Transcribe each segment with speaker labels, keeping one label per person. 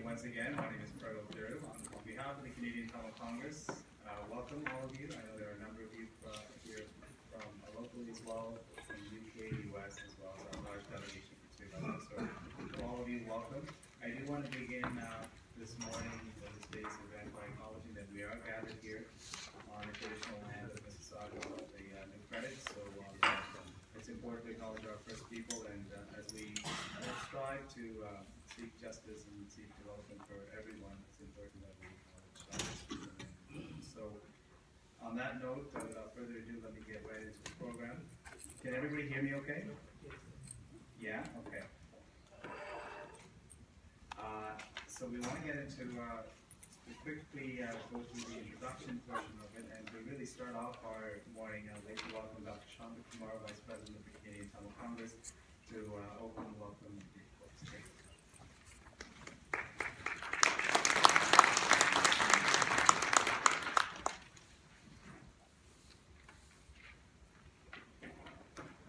Speaker 1: once again. My name is Fergal Thiru. On behalf of the Canadian Tamil Congress, welcome all of you. I know there are a number of you here from locally as well, from the UK, US, as well as our large delegation from Sri Lanka. So to all of you, welcome. I do want to begin this morning with today's event by acknowledging that we are gathered here on the traditional land of Mississauga, the New Credit. So it's important to acknowledge our First People, and as we strive to seek justice and seek development for everyone, it's important that we acknowledge that. So, on that note, without further ado, let me get right into the program. Can everybody hear me okay? Yeah? Okay. So we want to get into, quickly go through the introduction portion of it, and to really start off our morning, I'd like to welcome Dr. Shanta Kumar, Vice President of the Canadian Tamil Congress, to open and welcome the folks.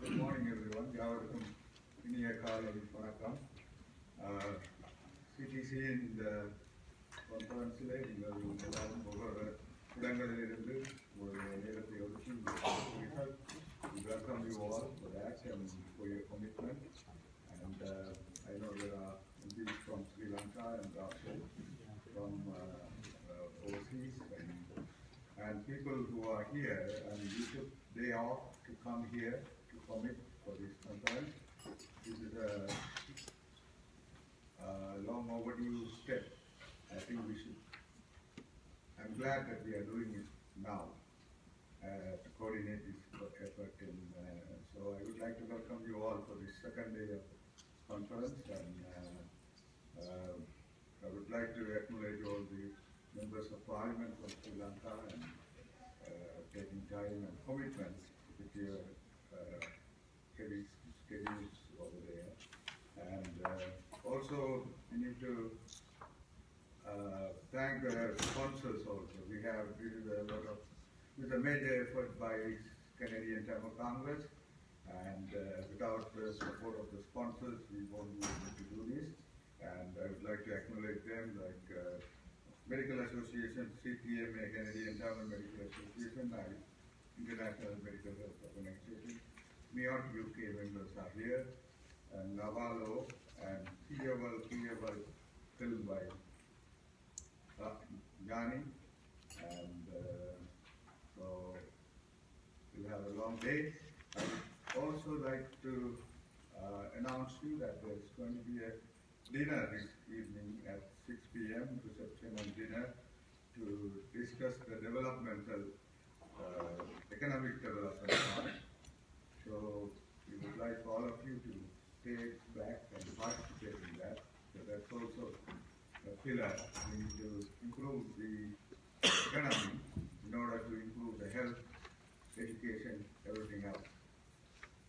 Speaker 2: Good morning, everyone. Welcome. CTC in the conference we welcome you all for that and for your commitment. And I know there are MPs from Sri Lanka and also from overseas and people who are here, and you took day off to come here to commit for this conference. This is a long overdue step. I think we should. I'm glad that we are doing it now to coordinate this effort. And so I would like to welcome you all for this second day of conference. And I would like to acknowledge all the members of Parliament from Sri Lanka and taking time and commitment with your heavy schedules over there. And also, we need to thank our sponsors also. We have, this is a major effort by Canadian Tamil Congress, and without the support of the sponsors, we won't be able to do this. And I would like to acknowledge them, like Medical Association, CTMA, Canadian Tamil Medical Association, International Medical Health Organization, NEOT UK members are here, and Navalo, and Piaval Film by Jani, and so we'll have a long day. I would also like to announce to you that there's going to be a dinner this evening at 6 p.m., reception and dinner, to discuss the developmental, economic development part. So we would like all of you to stay back and participate in that. So that's also a pillar. We need to improve the economy in order to improve the health, education, everything else.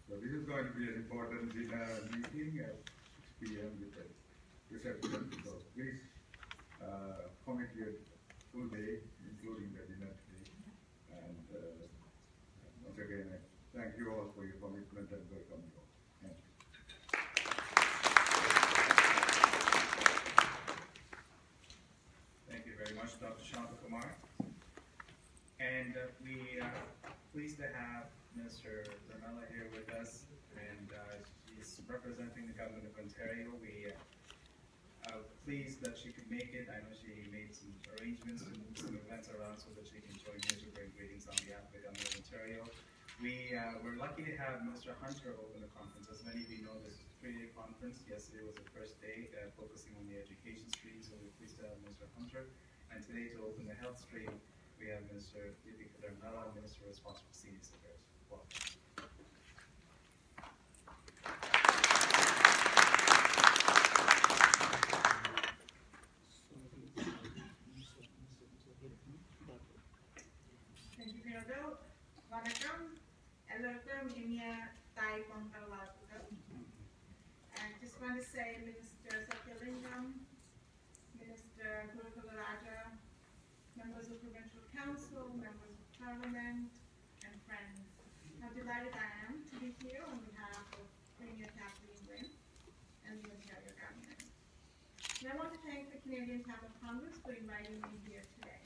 Speaker 2: So this is going to be an important dinner meeting at 6 p.m. with a reception. So please commit your full day, including the dinner today. And once again, thank you all for your commitment and welcome you all. Thank you.
Speaker 1: Thank you very much, Dr. Shanta Kumar. And we are pleased to have Minister Ramella here with us, and she's representing the Government of Ontario. We are pleased that she could make it. I know she made some arrangements to move some events around so that she can join here to bring greetings on behalf of the Government of Ontario. We're lucky to have Mr. Hunter open the conference. As many of you know, this is a 3-day conference. Yesterday was the first day focusing on the education stream, so we're pleased to have Mr. Hunter. And today, to open the health stream, we have Mr. Deepika Dharmella, Minister responsible for Seniors Affairs. Welcome.
Speaker 3: Thank you, Fergal. Vanakkam. Ellarkum Inya Thai Ponkalatuka. I just want to say, Minister Satyalingam, Minister Gurukula Raja, members of Provincial Council, members of Parliament, and friends. How delighted I am to be here on behalf of Premier Kathleen Wynne and the Ontario government. And I want to thank the Canadian Tamil Congress for inviting me here today.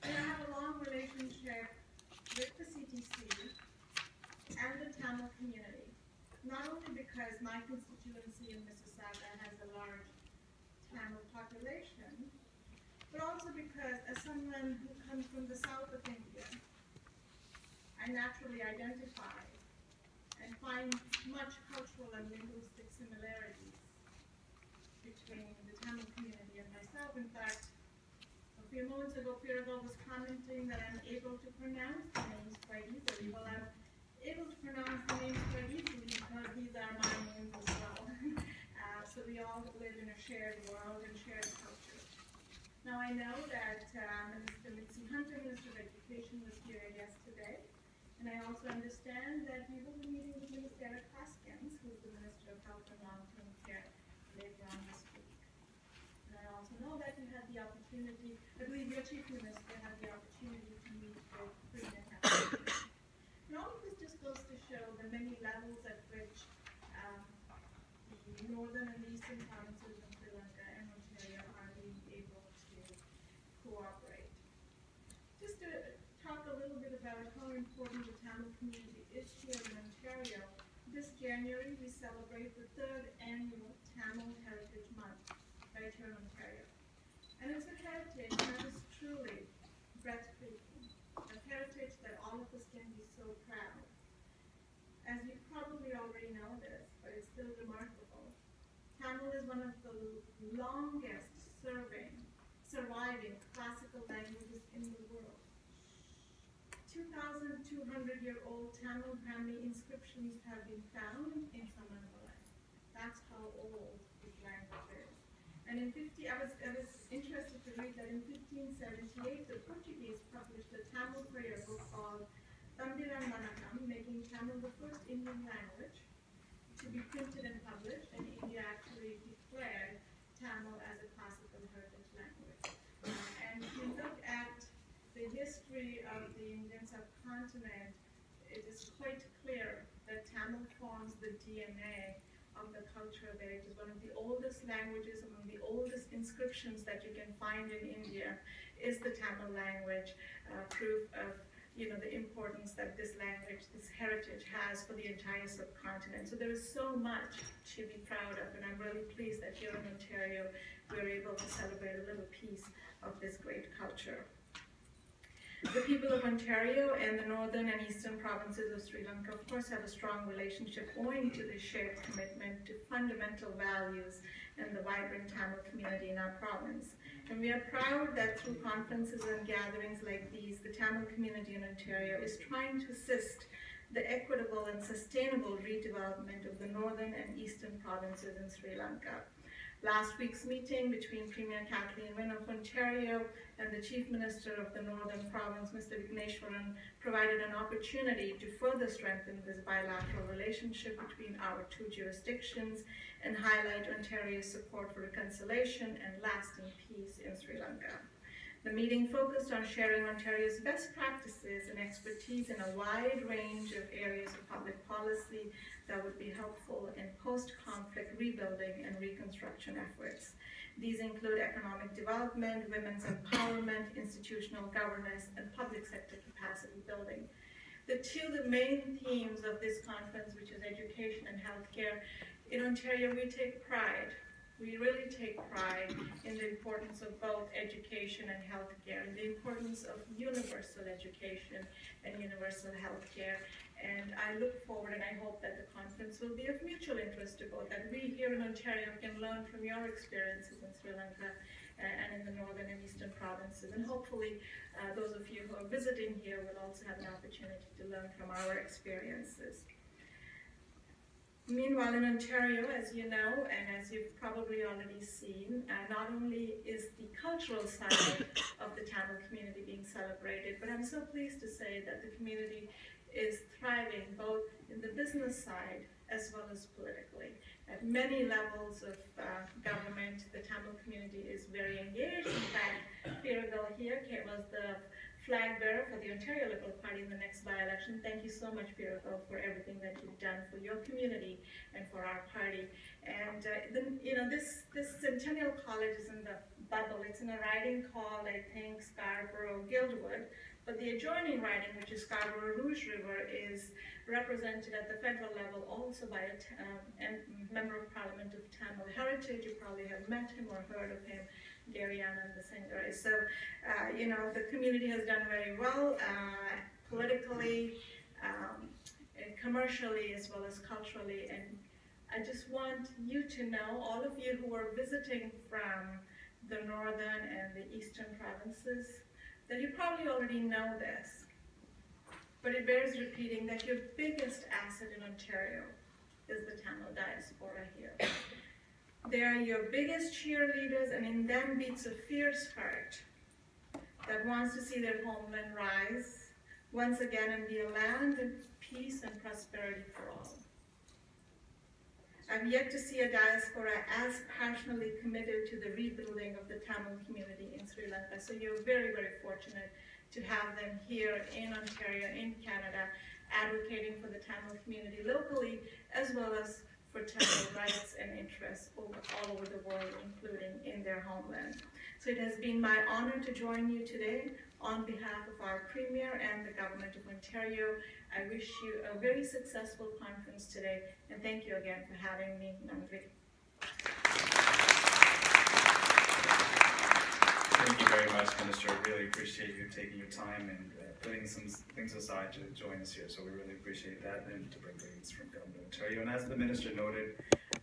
Speaker 3: And I have a long relationship with the CTC and the Tamil community, not only because my constituency in Mississauga has a large Tamil population, but also because as someone who comes from the south of India, I naturally identify and find much cultural and linguistic similarities between the Tamil community and myself. In fact, a few moments ago, Piragal was commenting that I'm able to pronounce the names quite easily. Well, I'm able to pronounce the names quite easily because these are my names as well. So we all live in a shared world and shared culture. Now I know that Minister Mitzi Hunter, Minister of Education, was here yesterday. And I also understand that we will be meeting with Minister Eric Hoskins, who is the Minister of Health and Long-Term Care, later on this week. And I also know that you had the opportunity, I believe your Chief Minister had the opportunity to meet with Premier Catherine. And all of this just goes to show the many levels at which the northern and eastern provinces of Sri Lanka and Ontario are being able to cooperate. Just to talk a little bit about how important the Tamil community is here in Ontario, this January we celebrate the 3rd annual Tamil Heritage Month right here in Ontario. And it's a heritage that is truly breathtaking, a heritage that all of us can be so proud. As you probably already know this, but it's still remarkable, Tamil is one of the longest surviving classical languages in the world. 2,200-year-old Tamil Brahmi inscriptions have been found in Samangalai. That's how old this language is. And in I was interested to read that in 1578, the Portuguese published a Tamil prayer book called Tambiran Manakam, making Tamil the first Indian language to be printed and published, and India actually declared Tamil as a classical heritage language. And if you look at the history of the Indian subcontinent, it is quite clear that Tamil forms the DNA of the culture there. It is one of the oldest languages, among the oldest inscriptions that you can find in India is the Tamil language, proof of the importance that this language, this heritage has for the entire subcontinent. So there is so much to be proud of, and I'm really pleased that here in Ontario we're able to celebrate a little piece of this great culture. The people of Ontario and the northern and eastern provinces of Sri Lanka, of course, have a strong relationship owing to the shared commitment to fundamental values and the vibrant Tamil community in our province. And we are proud that through conferences and gatherings like these, the Tamil community in Ontario is trying to assist the equitable and sustainable redevelopment of the northern and eastern provinces in Sri Lanka. Last week's meeting between Premier Kathleen Wynne of Ontario and the Chief Minister of the Northern Province, Mr. Vigneswaran, provided an opportunity to further strengthen this bilateral relationship between our two jurisdictions and highlight Ontario's support for reconciliation and lasting peace in Sri Lanka. The meeting focused on sharing Ontario's best practices and expertise in a wide range of areas of public policy that would be helpful in post-conflict rebuilding and reconstruction efforts. These include economic development, women's empowerment, institutional governance, and public sector capacity building. The main themes of this conference, which is education and healthcare, in Ontario we take pride. We really take pride in the importance of both education and healthcare, and the importance of universal education and universal healthcare. And I look forward and I hope that the conference will be of mutual interest to both, that we here in Ontario can learn from your experiences in Sri Lanka and in the northern and eastern provinces. And hopefully those of you who are visiting here will also have an opportunity to learn from our experiences. Meanwhile, in Ontario, as you know, and as you've probably already seen, not only is the cultural side of the Tamil community being celebrated, but I'm so pleased to say that the community is thriving both in the business side as well as politically. At many levels of government, the Tamil community is very engaged. In fact, Piragal here was the
Speaker 4: flag bearer for the Ontario Liberal Party in the next by-election. Thank you so much, Pierrot, for everything that you've done for your community and for our party. And this Centennial College is in the bubble. It's in a riding called, I think, Scarborough-Guildwood, but the adjoining riding, which is Scarborough-Rouge River, is represented at the federal level also by a member of Parliament of Tamil heritage. You probably have met him or heard of him, Gary Anand, the singer. So, the community has done very well politically, and commercially, as well as culturally. And I just want you to know, all of you who are visiting from the northern and the eastern provinces, that you probably already know this, but it bears repeating that your biggest asset in Ontario is the Tamil diaspora here. They are your biggest cheerleaders, and in them beats a fierce heart that wants to see their homeland rise once again and be a land of peace and prosperity for all. I've yet to see a diaspora as passionately committed to the rebuilding of the Tamil community in Sri Lanka. So you're very, very fortunate to have them here in Ontario, in Canada, advocating for the Tamil community locally, as well as for Tamil rights and interests all over the world, including in their homeland. So it has been my honor to join you today on behalf of our Premier and the Government of Ontario. I wish you a very successful conference today, and thank you again for having me, Nandri.
Speaker 1: Thank you very much, Minister. I really appreciate you taking your time and putting some things aside to join us here. So we really appreciate that, and to bring leads from Government of Ontario. And as the Minister noted,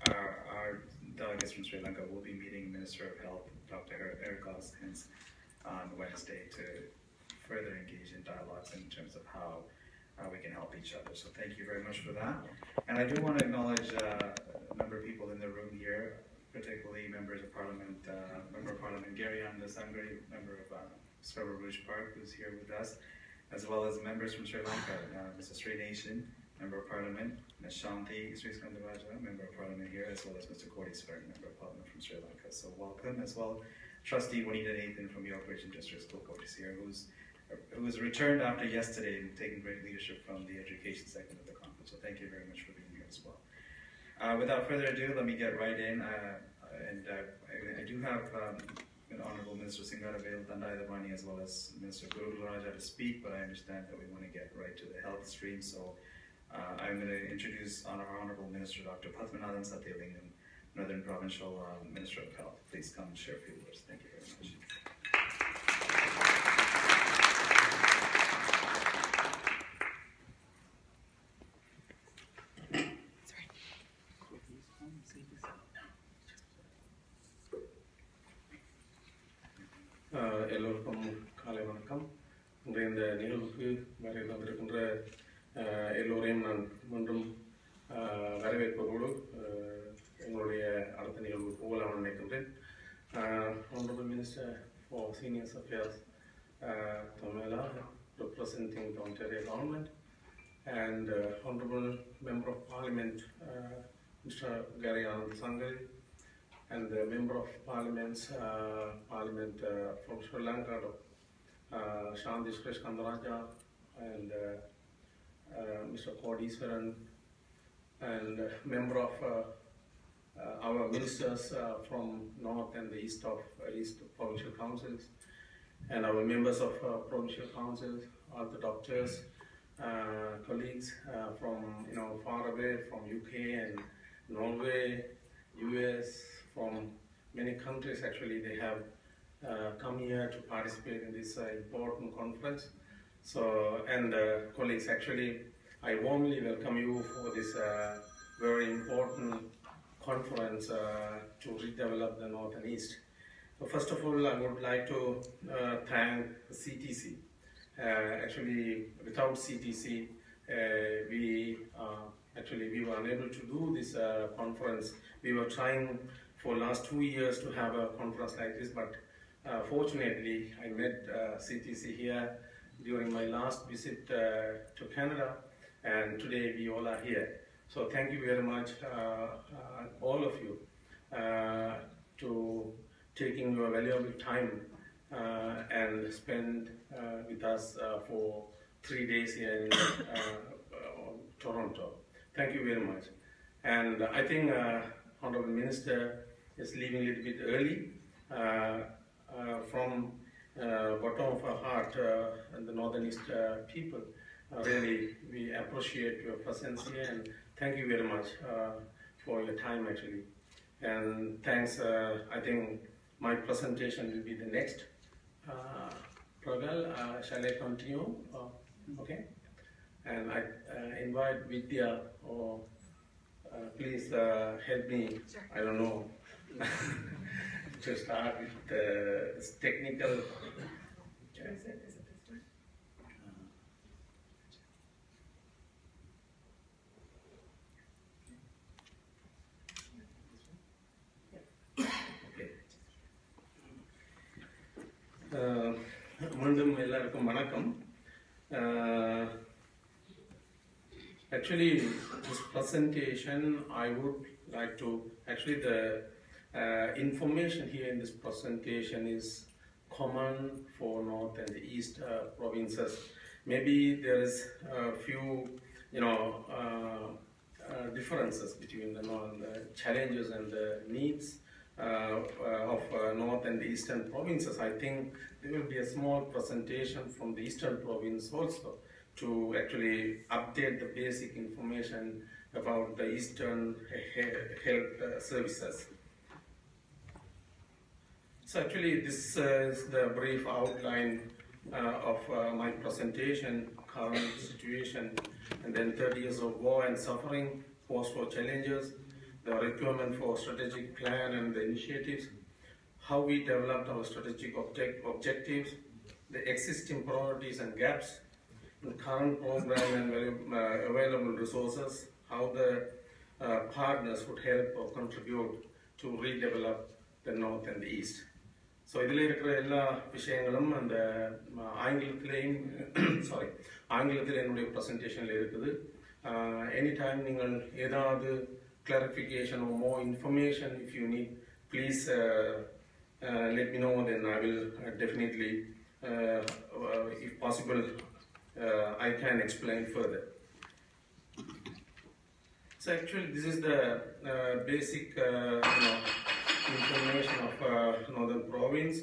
Speaker 1: our delegates from Sri Lanka will be meeting Minister of Health, Dr. Eric Goskins, on Wednesday to further engage in dialogues in terms of how we can help each other. So thank you very much for that. And I do want to acknowledge a number of people in the room here, particularly members of Parliament, Member of Parliament Gary Anand Sangari, member of Scarborough Rouge Park, who's here with us, as well as members from Sri Lanka, Mr. Sri Nation, Member of Parliament, Ms. Shanti Sri Skandaraja, Member of Parliament here, as well as Mr. Kodiswaran, Member of Parliament from Sri Lanka. So welcome, as well Trustee Juanita Nathan from the Operation District School Court is here, who was returned after yesterday and taking great leadership from the education segment of the conference. So thank you very much for being here as well. Without further ado, let me get right in. I do have Honourable Minister Singaravel Tandayadavani as well as Minister Guru Raja to speak, but I understand that we want to get right to the health stream. So I'm going to introduce our Honourable Minister Dr. Padmanathan Sathyanthilingam, Northern Provincial Minister of Health. Please come and share a few words. Thank you very much.
Speaker 5: எல்லோருக்கும் காலை வணக்கம். இன்றைய இந்த நிகழ்வுக்கு வரை வந்திருக்கின்ற எல்லோரையும் நான் மீண்டும் வரவேற்பதோடு எங்களுடைய அடுத்த நிகழ்வு போகலாம் நினைக்கின்றேன். Honorable Minister for Senior Affairs Tamela, representing the Ontario Government, and Honorable Member of Parliament Mr. Gary Anand Sangari, and the Member of Parliament from Sri Lanka, Shanti Sri Skandaraja, and Mr. Kodiswaran, and Member of our ministers from North and the East Provincial Councils, and our members of Provincial Councils, all the doctors, colleagues from far away from UK and Norway, US, from many countries. Actually, they have come here to participate in this important conference. So, and colleagues, actually, I warmly welcome you for this very important conference to redevelop the North and East. So first of all, I would like to thank CTC. Actually, without CTC, we were unable to do this conference. We were trying for last 2 years to have a conference like this, but fortunately, I met CTC here during my last visit to Canada, and today we all are here. So thank you very much, all of you, to taking your valuable time and spend with us for 3 days here in Toronto. Thank you very much. And I think Honorable Minister is leaving a little bit early. From bottom of our heart and the Northern East people, really we appreciate your presence here, and thank you very much for your time actually. And thanks, I think my presentation will be the next. Pragal, shall I continue? Okay. And I invite Vidya, or please help me, I don't know, to start with this technical.
Speaker 4: Is it this one?
Speaker 5: மீண்டும் எல்லாருக்கும் வணக்கம். Actually, this presentation, I would like to, actually the information here in this presentation is common for North and the East provinces. Maybe there is a few, differences between the challenges and the needs of North and the Eastern provinces. I think there will be a small presentation from the Eastern province also to actually update the basic information about the Eastern health services. So actually this is the brief outline of my presentation, current situation, and then 30 years of war and suffering, post-war challenges, the requirement for strategic plan and the initiatives, how we developed our strategic objectives, the existing priorities and gaps, the current program and available resources, how the partners would help or contribute to redevelop the North and the East. So இதில் இருக்கிற எல்லா விஷயங்களும் அந்த ஆங்கிலத்தில் என்னுடைய ப்ரெசன்டேஷனில் இருக்குது. Anytime நீங்கள் ஏதாவது clarification or more information if you need, please let me know, then I will definitely, if possible, I can explain further. So actually this is the basic information of Northern Province.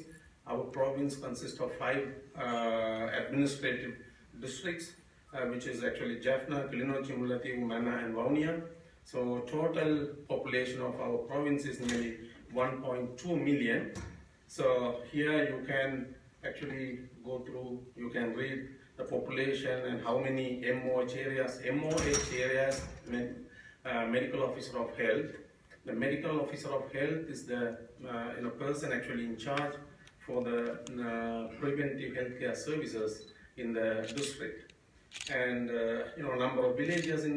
Speaker 5: Our province consists of 5 administrative districts, which is actually Jaffna, Kilinochchi, Mullaitivu, Manna and Vaunia. So total population of our province is nearly 1.2 million. So here you can actually go through, you can read the population and how many MOH areas, Medical Officer of Health. The Medical Officer of Health is the person actually in charge for the preventive healthcare services in the district. And number of villages in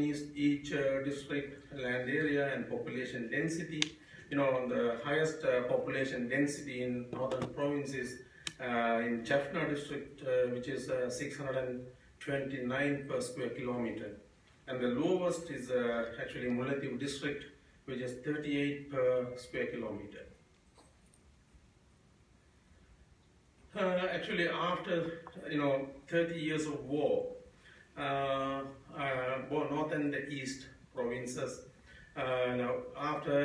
Speaker 5: each district, land area and population density. The highest population density in Northern Province is in Jaffna district, which is 629 per square kilometer. And the lowest is actually Mullaitivu district, which is 38 per square kilometer. Actually, after 30 years of war, both North and the East provinces. Now, after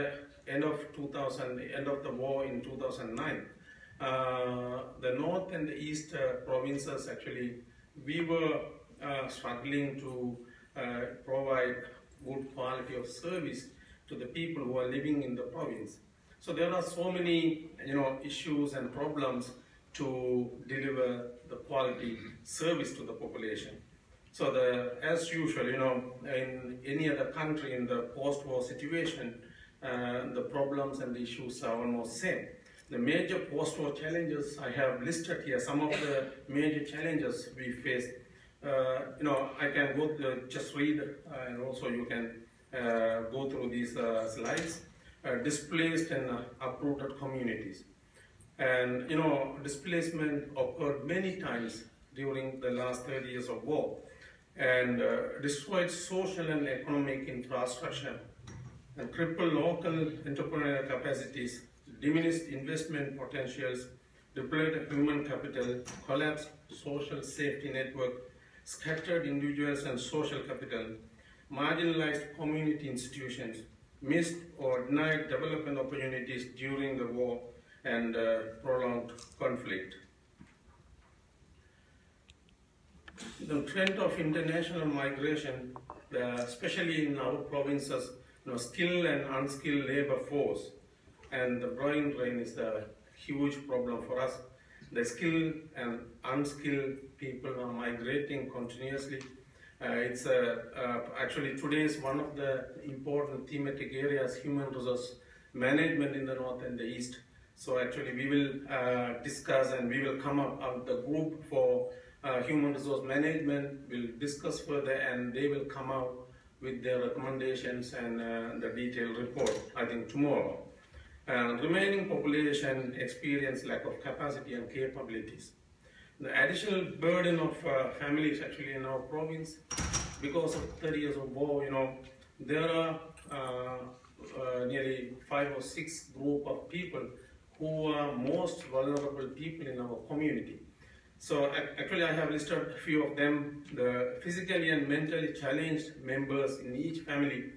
Speaker 5: end of the war in 2009, the North and the East provinces actually we were struggling to provide good quality of service to the people who are living in the province. So there are so many issues and problems to deliver the quality service to the population. So as usual, in any other country in the post-war situation, the problems and the issues are almost same. The major post-war challenges I have listed here, some of the major challenges we face. I can just read, and also you can go through these slides. Displaced and uprooted communities. And displacement occurred many times during the last 30 years of war, and destroyed social and economic infrastructure, and crippled local entrepreneurial capacities, diminished investment potentials, depleted human capital, collapsed social safety network, scattered individuals and social capital, marginalized community institutions, missed or denied development opportunities during the war, and prolonged conflict. The trend of international migration, especially in our provinces, skilled and unskilled labor force, and the brain drain is a huge problem for us. The skilled and unskilled people are migrating continuously. It's actually today is one of the important thematic areas, human resource management in the north and the east. So actually we will discuss and we will come up with the group for human resource management. We'll discuss further and they will come out with their recommendations and the detailed report, I think tomorrow. Remaining population experience lack of capacity and capabilities. The additional burden of families actually in our province, because of 30 years of war, there are nearly 5 or 6 group of people who are most vulnerable people in our community. So actually I have listed a few of them, the physically and mentally challenged members in each family.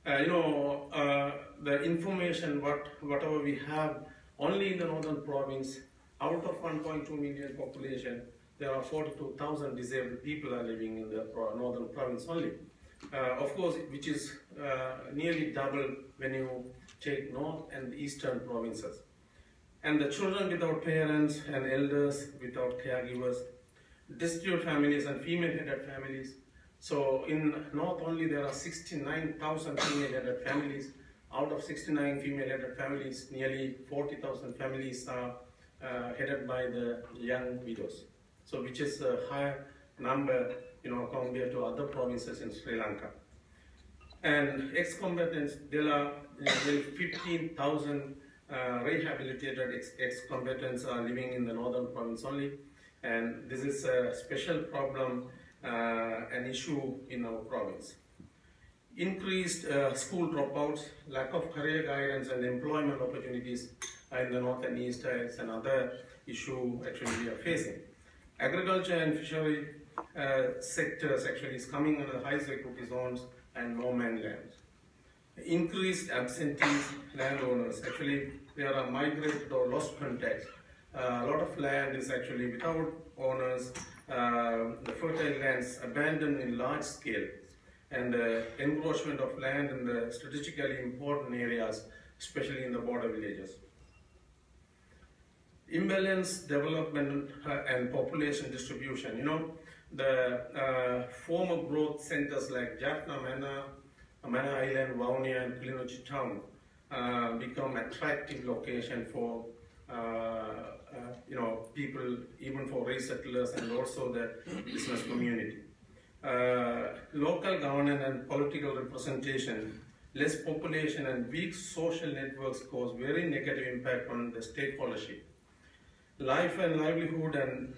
Speaker 5: The information, whatever we have, only in the northern province, out of 1.2 million population, there are 42,000 disabled people are living in the northern province only. Of course, which is nearly double when you take north and eastern provinces. And the children without parents and elders without caregivers, destitute families and female-headed families. So in north only there are 69,000 female-headed families. Out of 69 female-headed families, nearly 40,000 families are headed by the young widows. So which is a higher number, compared to other provinces in Sri Lanka. And ex-combatants, there are nearly 15,000 rehabilitated ex-combatants are living in the northern province only. And this is a special problem, an issue in our province. Increased school dropouts, lack of career guidance and employment opportunities in the north and east is another issue actually we are facing. Agriculture and fishery sectors actually is coming under high security zones and no man land. Increased absentees landowners, actually there are migrated or lost contact. A lot of land is actually without owners, the fertile lands abandoned in large scale, and encroachment of land in the strategically important areas, especially in the border villages. Imbalanced development and population distribution. The former growth centers like Jaffna, Mannar Island, Vaunia, and Kilinochchi town become attractive location for people, even for resettlers and also the business community. Local governance and political representation, less population and weak social networks cause very negative impact on the stakeholdership. Life and livelihood and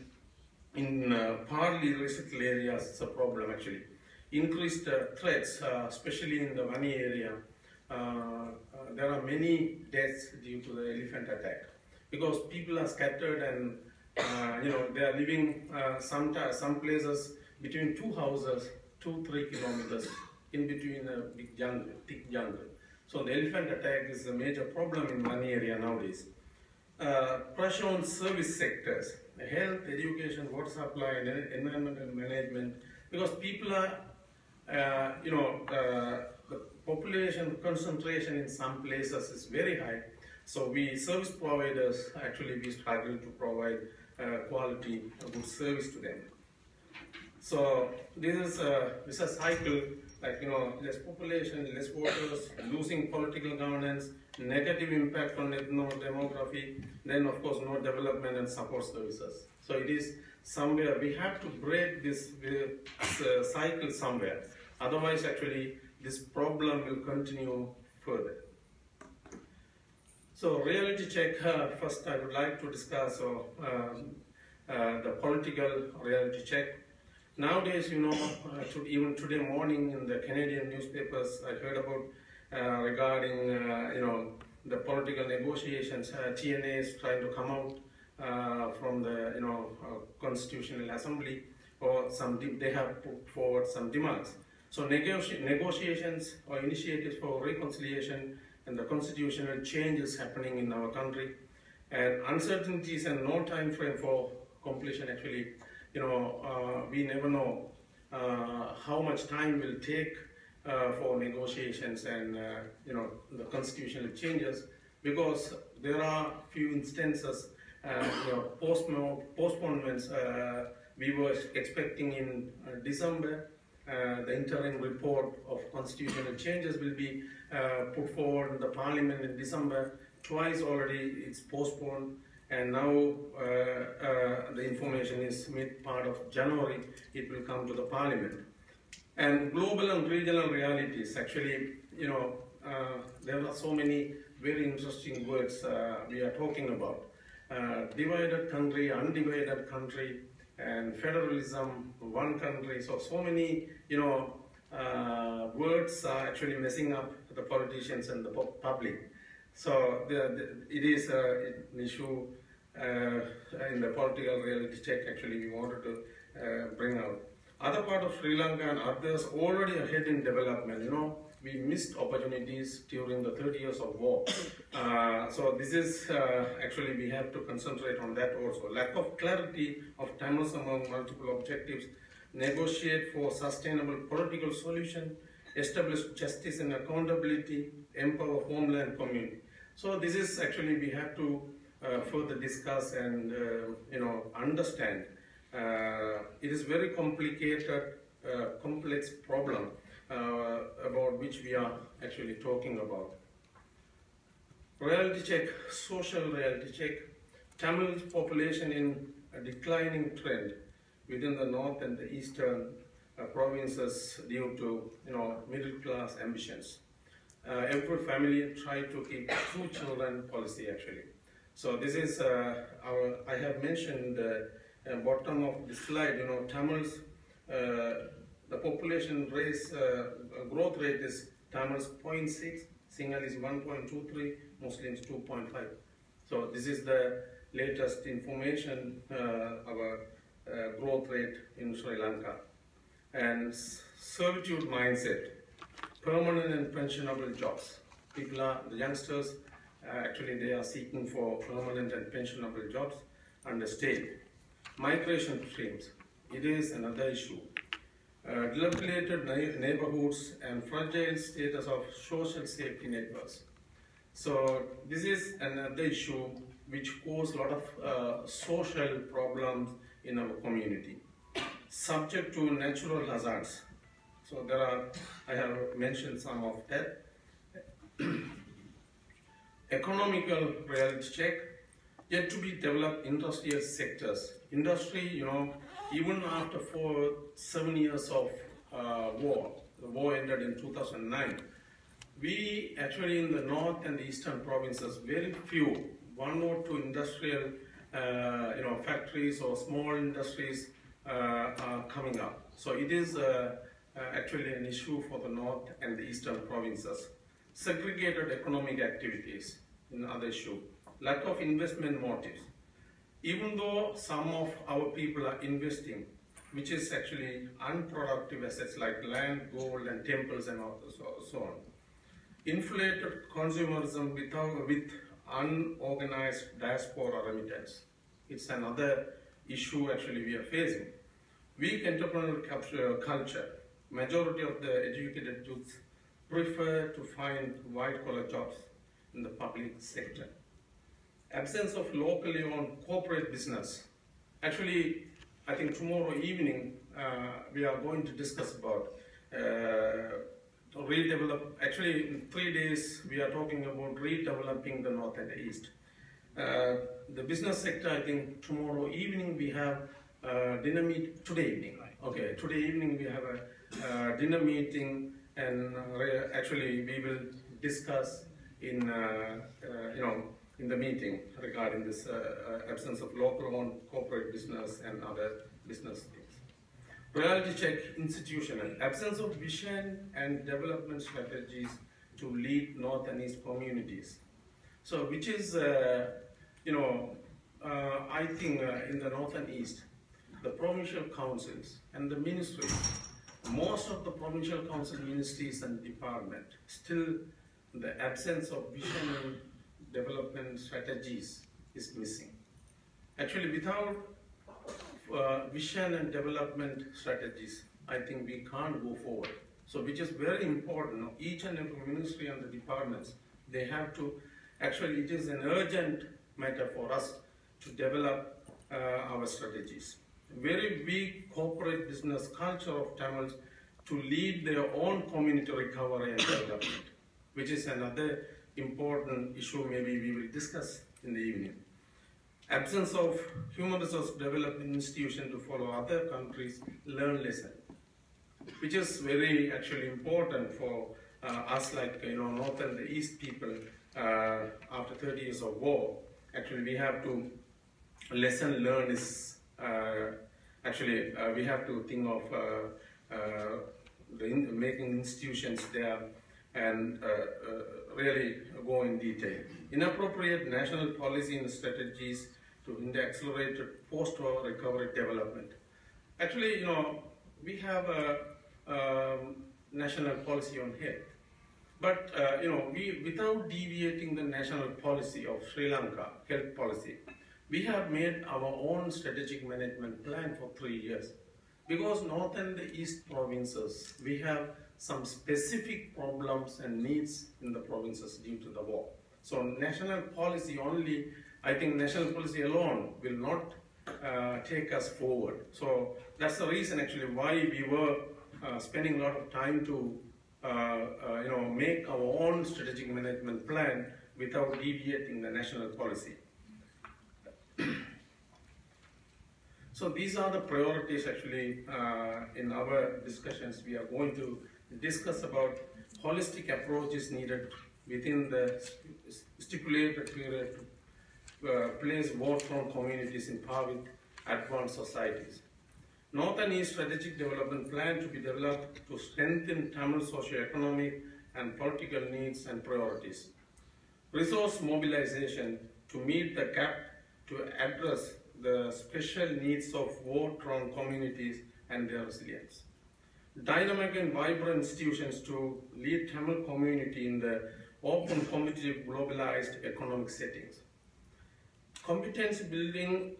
Speaker 5: in partly resettled areas is a problem actually. Increased threats, especially in the Vani area. There are many deaths due to the elephant attack because people are scattered and they are living some places between two houses, 2-3 kilometers in between a big jungle, thick jungle. So the elephant attack is a major problem in Vani area nowadays. Pressure on service sectors, health, education, water supply, and environmental management, because people are, the population concentration in some places is very high. So we service providers, actually we struggle to provide quality, good service to them. So this is a cycle, like less population, less voters, losing political governance, negative impact on demography, then of course no development and support services. So it is somewhere we have to break this cycle somewhere. Otherwise, actually, this problem will continue further. So reality check. First, I would like to discuss the political reality check. Nowadays, even today morning in the Canadian newspapers, I heard about regarding the political negotiations. TNA is trying to come out from the Constitutional Assembly, or they have put forward some demands. So negotiations or initiatives for reconciliation and the constitutional changes happening in our country, and uncertainties and no time frame for completion. Actually, we never know how much time will take for negotiations and the constitutional changes, because there are few instances, postponements. We were expecting in December. The interim report of constitutional changes will be put forward in the parliament in December. Twice already it's postponed, and now the information is mid part of January it will come to the parliament. And global and regional realities, actually, there are so many very interesting words we are talking about. Divided country, undivided country, and federalism, one country. So many, words are actually messing up the politicians and the public. So it is an issue in the political reality check. Actually, we wanted to bring out. Other part of Sri Lanka and others already ahead in development. We missed opportunities during the 30 years of war. So this is actually we have to concentrate on that also. Lack of clarity of Tamils among multiple objectives, negotiate for sustainable political solution, establish justice and accountability, empower homeland community. So this is actually we have to further discuss and understand. It is very complicated, complex problem about which we are actually talking about. Reality check, social reality check. Tamil population in a declining trend within the north and the eastern provinces due to middle class ambitions. Every family try to keep 2 children policy actually. So this is I have mentioned bottom of the slide. Tamils, the population growth rate is Tamils 0.6, Sinhalese 1.23, Muslims 2.5. So this is the latest information our growth rate in Sri Lanka. And servitude mindset, permanent and pensionable jobs. The youngsters, actually they are seeking for permanent and pensionable jobs under state. Migration streams, it is another issue. Dilapidated neighborhoods and fragile status of social safety networks. So this is another issue which cause a lot of social problems in our community. Subject to natural hazards. So I have mentioned some of that. Economical reality check, yet to be developed industrial sectors. Industry, even after 7 years of war, the war ended in 2009, we actually in the north and the eastern provinces, very few, 1 or 2 industrial, factories or small industries are coming up. So it is actually an issue for the north and the eastern provinces. Segregated economic activities, another issue. Lack of investment motives. Even though some of our people are investing, which is actually unproductive assets like land, gold, and temples and so on. Inflated consumerism with unorganized diaspora remittance. It's another issue actually we are facing. Weak entrepreneurial culture. Majority of the educated youths prefer to find white-collar jobs in the public sector. Absence of locally owned corporate business. Actually, I think tomorrow evening we are going to discuss about actually in 3 days we are talking about redeveloping the north and the east. The business sector, I think tomorrow evening we have dinner meeting, today evening. Okay, today evening we have a dinner meeting, and actually we will discuss in in the meeting regarding this absence of local owned corporate business and other business things. Reality check, institutional. Absence of vision and development strategies to lead north and east communities. So which is, I think in the North and East, the provincial councils and the ministries, most of the provincial council ministries and department, still the absence of vision and development strategies is missing. Actually, without vision and development strategies, I think we can't go forward. So which is very important. Each and every ministry and the departments, they have to, actually it is an urgent matter for us to develop our strategies. Very weak corporate business culture of Tamils to lead their own community recovery and development, which is another important issue maybe we will discuss in the evening. Absence of human resource development institution to follow other countries' learn lesson, which is very actually important for us, like North and the East people. After 30 years of war, actually we have to lesson learn is we have to think of making institutions there and really go in detail. Inappropriate national policy and strategies to hinder accelerated post-war recovery development. Actually, we have a national policy on health, but we, without deviating the national policy of Sri Lanka health policy, we have made our own strategic management plan for 3 years. Because North and the East provinces, we have some specific problems and needs in the provinces due to the war. So national policy only, I think national policy alone will not take us forward. So that's the reason actually why we were spending a lot of time to make our own strategic management plan without deviating the national policy. So these are the priorities actually in our discussions. We are going to discuss about holistic approaches needed within the stipulated period to place vote from communities in par with advanced societies. North and East strategic development plan to be developed to strengthen Tamil socio-economic and political needs and priorities. Resource mobilization to meet the gap to address the special needs of war-torn communities and their resilience. Dynamic and vibrant institutions to lead Tamil community in the open, competitive, globalized economic settings. Competence building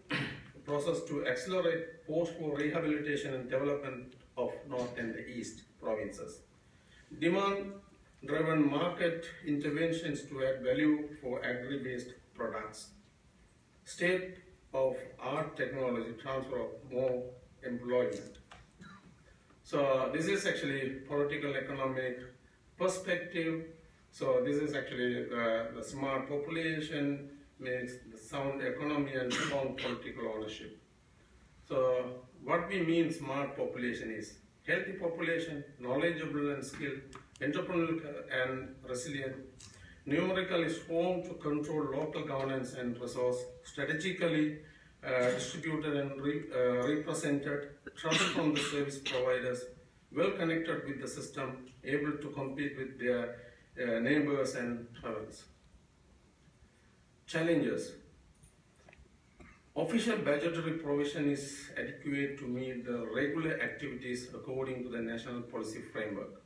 Speaker 5: process to accelerate post-war rehabilitation and development of North and the East provinces. Demand-driven market interventions to add value for agri-based products. State-of-art technology transfer of more employment. So this is actually political economic perspective. So this is actually the smart population makes the sound economy and strong political ownership. So what we mean smart population is healthy population, knowledgeable and skilled, entrepreneurial and resilient, numerically strong to control local governance and resource, strategically distributed and represented, trust from the service providers, well connected with the system, able to compete with their neighbors and rivals. Challenges. Official budgetary provision is adequate to meet the regular activities according to the national policy framework.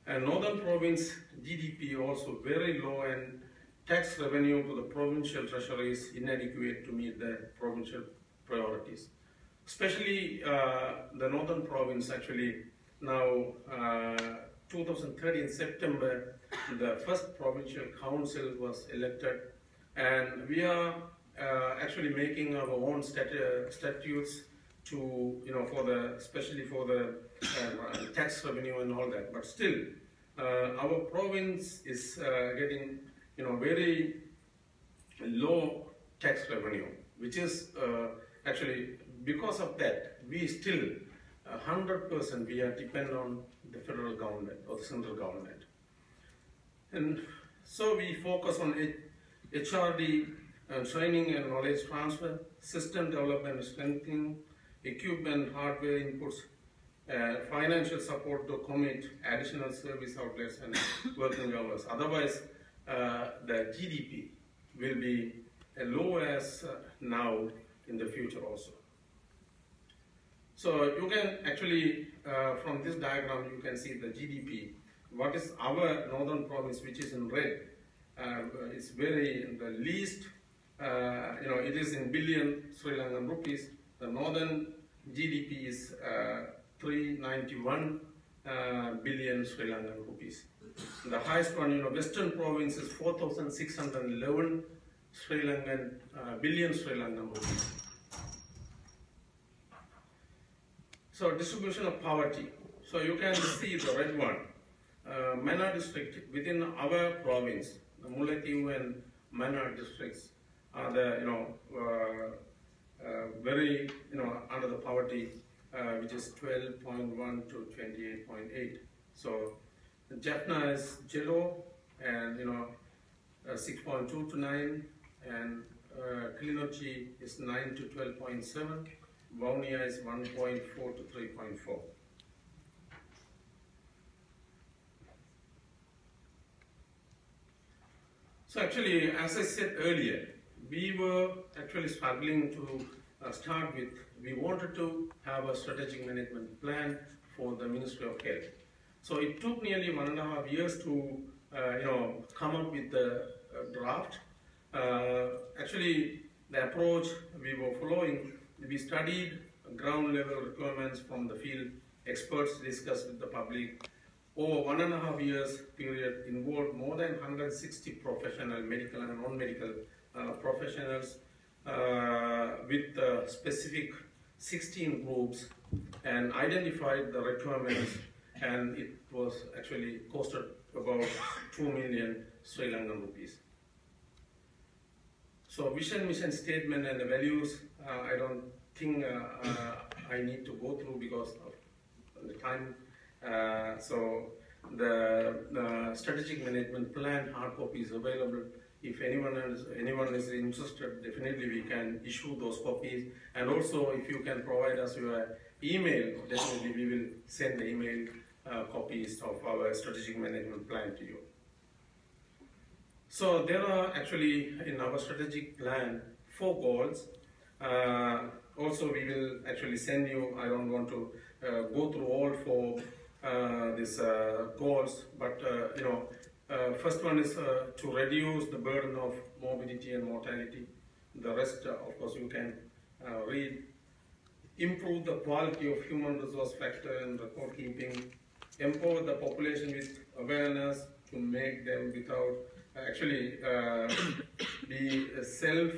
Speaker 5: And Northern Province GDP also very low and tax revenue to the provincial treasury is inadequate to meet the provincial priorities. Especially the Northern Province actually now 2013 September the first provincial council was elected, and we are actually making our own statutes to for the especially for the tax revenue and all that. But still, our province is getting very low tax revenue, which is actually because of that we still 100% we are dependent on the federal government or the central government, and so we focus on HRD training and knowledge transfer, system development and strengthening, equipment, hardware inputs, financial support to commit additional service outlets and working hours. Otherwise, the GDP will be low as now in the future also. So you can actually, from this diagram, you can see the GDP. What is our northern province, which is in red, it's very, the least, it is in billion Sri Lankan rupees. The northern GDP is 391 billion Sri Lankan rupees. The highest one, western province is 4,611 billion Sri Lankan rupees. So distribution of poverty. So you can see the red one. Mannar district within our province, the Mullaitivu and Mannar districts are the very under the poverty, which is 12.1 to 28.8. So Jaffna is yellow and 6.2 to 9, and Kilinochchi is 9 to 12.7. Vaunia is 1.4 to 3.4. So actually, as I said earlier, we were actually struggling to start with, we wanted to have a strategic management plan for the Ministry of Health. So it took nearly 1.5 years to come up with the draft. Actually, the approach we were following, we studied ground level requirements from the field, experts discussed with the public. Over 1.5 years period involved more than 160 professional, medical and non-medical professionals with specific 16 groups, and identified the requirements, and it was actually costed about 2 million Sri Lankan rupees. So vision, mission statement and the values, I don't think I need to go through because of the time. So the strategic management plan hard copy is available. If anyone is interested, definitely we can issue those copies. And also, if you can provide us your email, definitely we will send the email copies of our strategic management plan to you. So there are actually in our strategic plan 4 goals. Also, we will actually send you. I don't want to go through all 4 these goals, but first one is to reduce the burden of morbidity and mortality. The rest, of course, you can read. Improve the quality of human resource factor and record keeping. Empower the population with awareness to make them without actually be self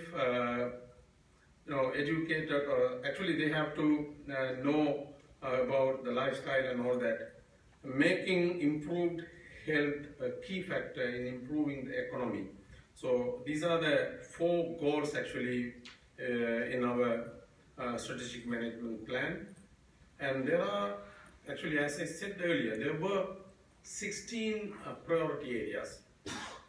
Speaker 5: educated, or actually they have to know about the lifestyle and all that. Making improved health a key factor in improving the economy. So these are the 4 goals actually in our strategic management plan. And there are actually, as I said earlier, there were 16 priority areas.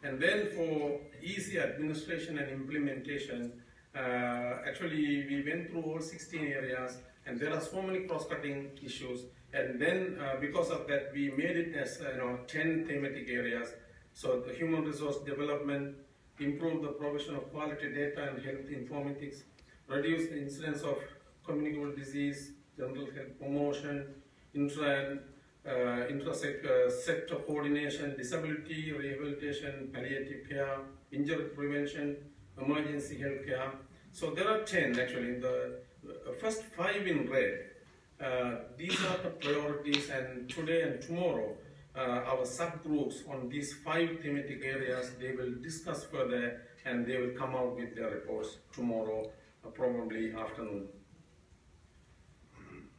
Speaker 5: And then for easy administration and implementation, actually we went through all 16 areas, and there are so many cross-cutting issues. And then because of that, we made it as 10 thematic areas. So the human resource development, improve the provision of quality data and health informatics, reduce the incidence of communicable disease, general health promotion, intra-sector coordination, disability rehabilitation, palliative care, injury prevention, emergency health care. So there are 10 actually. The first 5 in red. These are the priorities, and today and tomorrow our subgroups on these 5 thematic areas, they will discuss further and they will come out with their reports tomorrow, probably afternoon.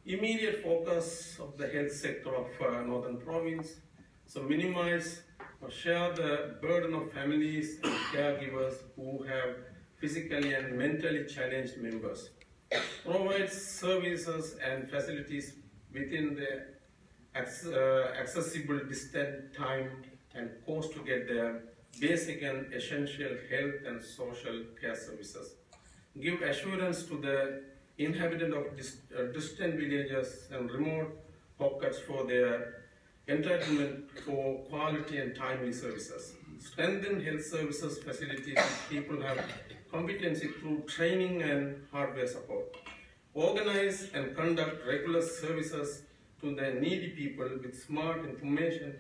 Speaker 5: Immediate focus of the health sector of Northern Province. So minimize or share the burden of families and caregivers who have physically and mentally challenged members. Provide services and facilities within the accessible distance, time and cost to get there, basic and essential health and social care services. Give assurance to the inhabitants of distant villages and remote pockets for their entitlement for quality and timely services. Strengthen health services facilities if people have competency through training and hardware support. Organize and conduct regular services to the needy people with smart information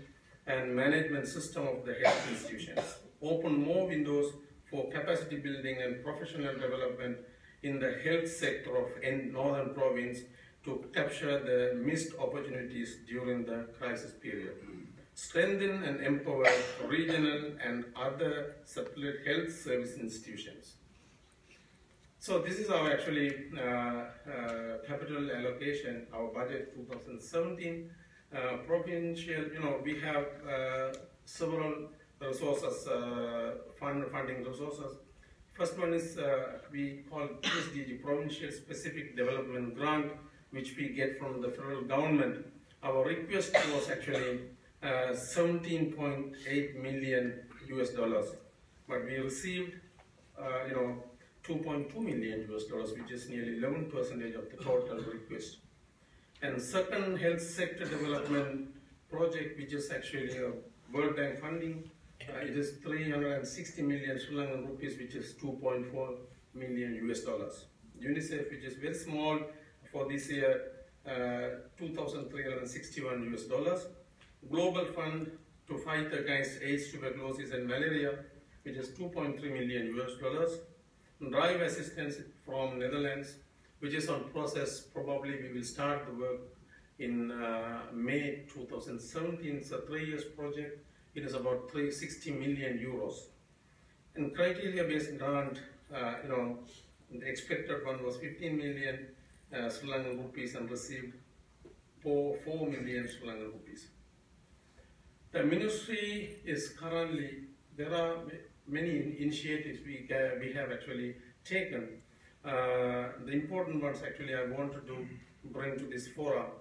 Speaker 5: and management system of the health institutions. Open more windows for capacity building and professional development in the health sector of Northern Province to capture the missed opportunities during the crisis period. Strengthen and empower regional and other satellite health service institutions. So this is our actually capital allocation, our budget 2017. Provincial, we have several resources, funding resources. First one is we call PSDG, Provincial Specific Development Grant, which we get from the federal government. Our request was actually 17.8 million US dollars, but we received 2.2 million US dollars, which is nearly 11% of the total request. And second, health sector development project, which is actually a World Bank funding, it is 360 million Sri Lankan rupees, which is 2.4 million US dollars. UNICEF, which is very small for this year, 2,361 US dollars. Global Fund to fight against AIDS, tuberculosis, and malaria, which is 2.3 million US dollars. Drive assistance from Netherlands, which is on process. Probably we will start the work in May 2017. It's a 3 years project. It is about 360 million euros. And criteria-based grant, the expected one was 15 million Sri Lankan rupees and received 4 million Sri Lankan rupees. The ministry is currently, there are many initiatives we have actually taken. The important ones actually I wanted to bring to this forum.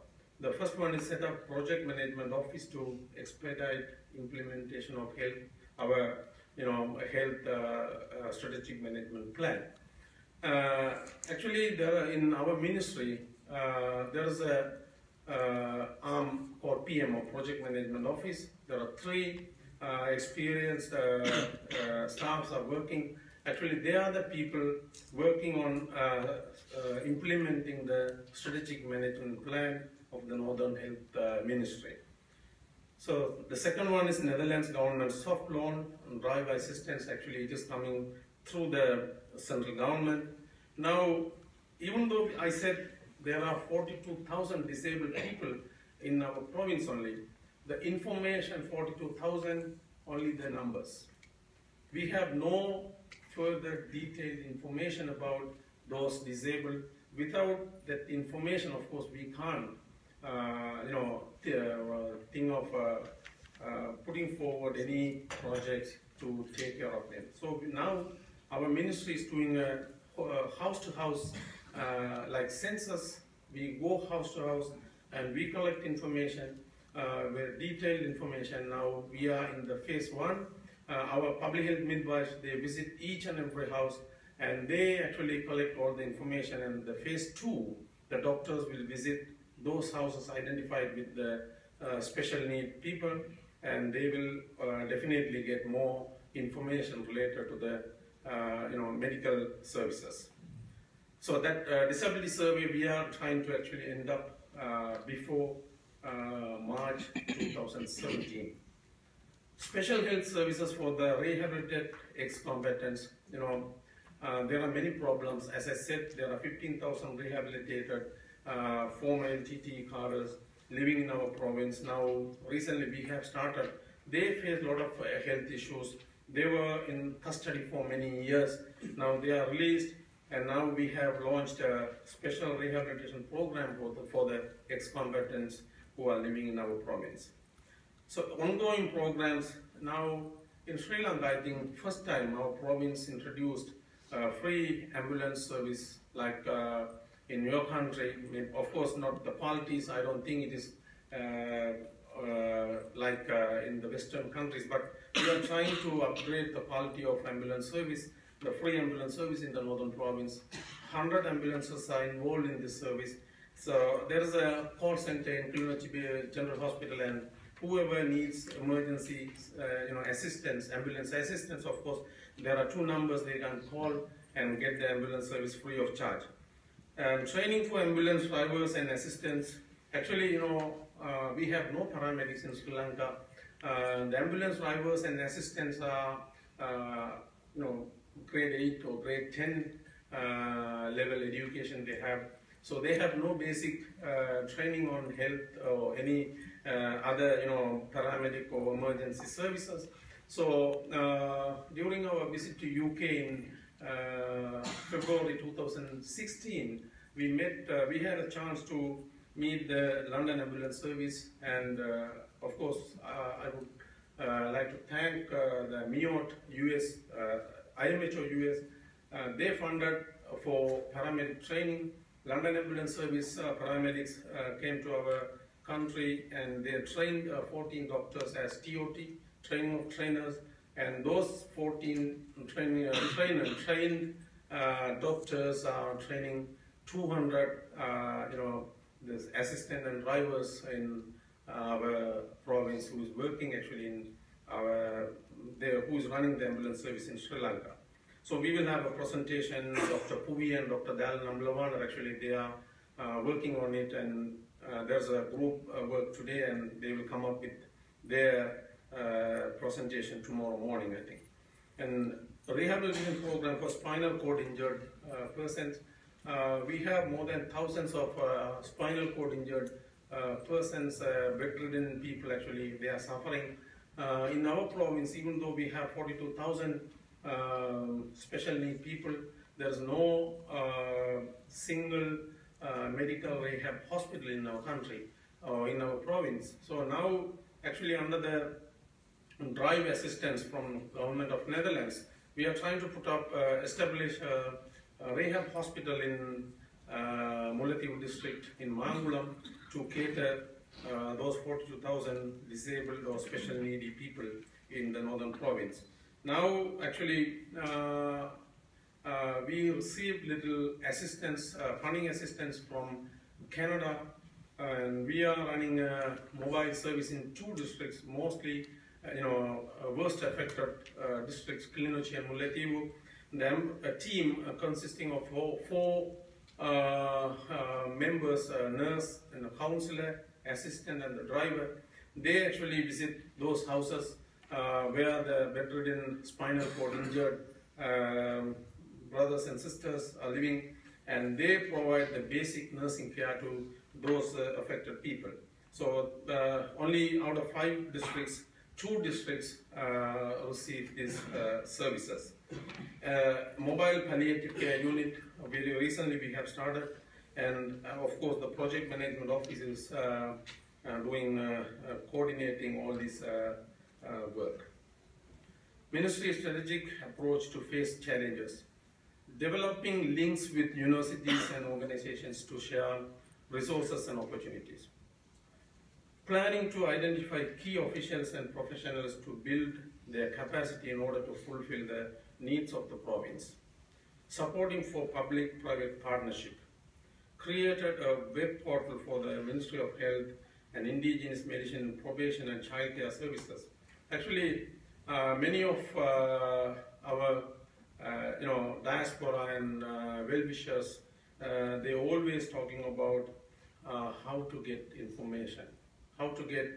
Speaker 5: The first one is set up project management office to expedite implementation of our health strategic management plan. Actually, in our ministry, there is a arm called PMO, Project Management Office. There are 3 experienced staffs are working. Actually, they are the people working on implementing the strategic management plan of the Northern Health Ministry. So the second one is Netherlands government soft loan and drive assistance. Actually, it is coming through the central government. Now, even though I said there are 42,000 disabled people in our province only, the information 42,000, only the numbers. We have no further detailed information about those disabled. Without that information, of course, we can't think of putting forward any projects to take care of them. So now our ministry is doing a house to house, like census. We go house to house and we collect information, detailed information. Now we are in the phase 1. Our public health midwives, they visit each and every house and they actually collect all the information. And the phase 2, the doctors will visit those houses identified with the special need people, and they will definitely get more information related to the medical services. So that disability survey we are trying to actually end up before March 2017. Special health services for the rehabilitated ex-combatants. There are many problems. As I said, there are 15,000 rehabilitated former LTT cadres living in our province. Now, recently we have started. They face a lot of health issues. They were in custody for many years. Now they are released, and now we have launched a special rehabilitation program for the ex-combatants who are living in our province. So ongoing programs. Now in Sri Lanka, I think first time our province introduced free ambulance service like in your country. I mean, of course not the qualities, I don't think it is like in the Western countries, but we are trying to upgrade the quality of ambulance service, the free ambulance service in the Northern Province. 100 ambulances are involved in this service. So there is a call center in Kilinochchi General Hospital, and whoever needs emergency assistance, ambulance assistance, of course, there are 2 numbers they can call, and get the ambulance service free of charge. And training for ambulance drivers and assistants. Actually, we have no paramedics in Sri Lanka. The ambulance drivers and assistants are, grade 8 or grade 10 level education they have. So they have no basic training on health or any other, paramedic or emergency services. So during our visit to UK in February 2016, we had a chance to meet the London Ambulance Service, and of course I would like to thank the MIOT US, IMHO US. They funded for paramedic training. London Ambulance Service paramedics came to our country, and they trained 14 doctors as TOT, training of trainers, and those 14 trained doctors are training 200 this assistant and drivers in our province who is working actually in who is running the ambulance service in Sri Lanka. So we will have a presentation. Dr. Puvi and Dr. Dal Namlavan actually they are working on it, and there's a group work today, and they will come up with their presentation tomorrow morning, I think. And rehabilitation program for spinal cord injured persons. We have more than thousands of spinal cord injured persons, bedridden people actually, they are suffering. In our province, even though we have 42,000 special need people, there's no single medical rehab hospital in our country or in our province. So now, actually under the drive assistance from government of Netherlands, we are trying to establish a rehab hospital in Mullaitivu district in Mangulam to cater those 42,000 disabled or special needy people in the northern province. Now, actually, we received little assistance, funding assistance from Canada, and we are running a mobile service in 2 districts, mostly, worst affected districts, Kilinochchi and Mullaitivu. A team consisting of four members, a nurse and a counselor, assistant and the driver. They actually visit those houses where the bedridden, spinal cord injured brothers and sisters are living, and they provide the basic nursing care to those affected people. So only out of 5 districts, 2 districts receive these services. Mobile palliative care unit, very recently we have started, and of course the project management office is coordinating all this work. Ministry strategic approach to face challenges. Developing links with universities and organizations to share resources and opportunities. Planning to identify key officials and professionals to build their capacity in order to fulfill the needs of the province. Supporting for public-private partnership. Created a web portal for the Ministry of Health and Indigenous Medicine, Probation and Childcare Services. Actually, many of our diaspora and well-wishers, they're always talking about how to get information, how to get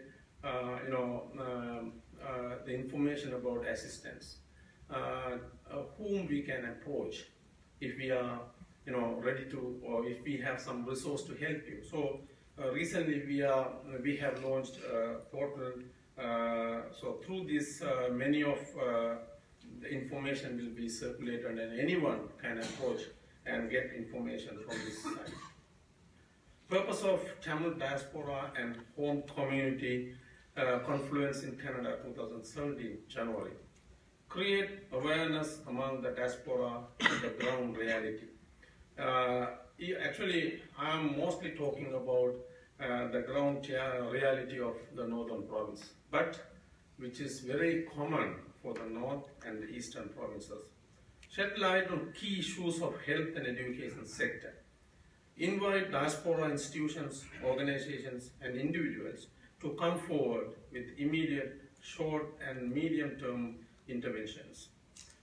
Speaker 5: the information about assistance, whom we can approach if we are ready to, or if we have some resource to help you. So recently we have launched a portal. So through this, many of the information will be circulated, and anyone can approach and get information from this site. Purpose of Tamil Diaspora and Home Community Confluence in Canada 2017, January. Create awareness among the diaspora of the ground reality. Actually, I'm mostly talking about the ground reality of the northern province, but which is very common for the north and the eastern provinces. Shed light on key issues of health and education sector. Invite diaspora institutions, organizations, and individuals to come forward with immediate, short, and medium-term interventions.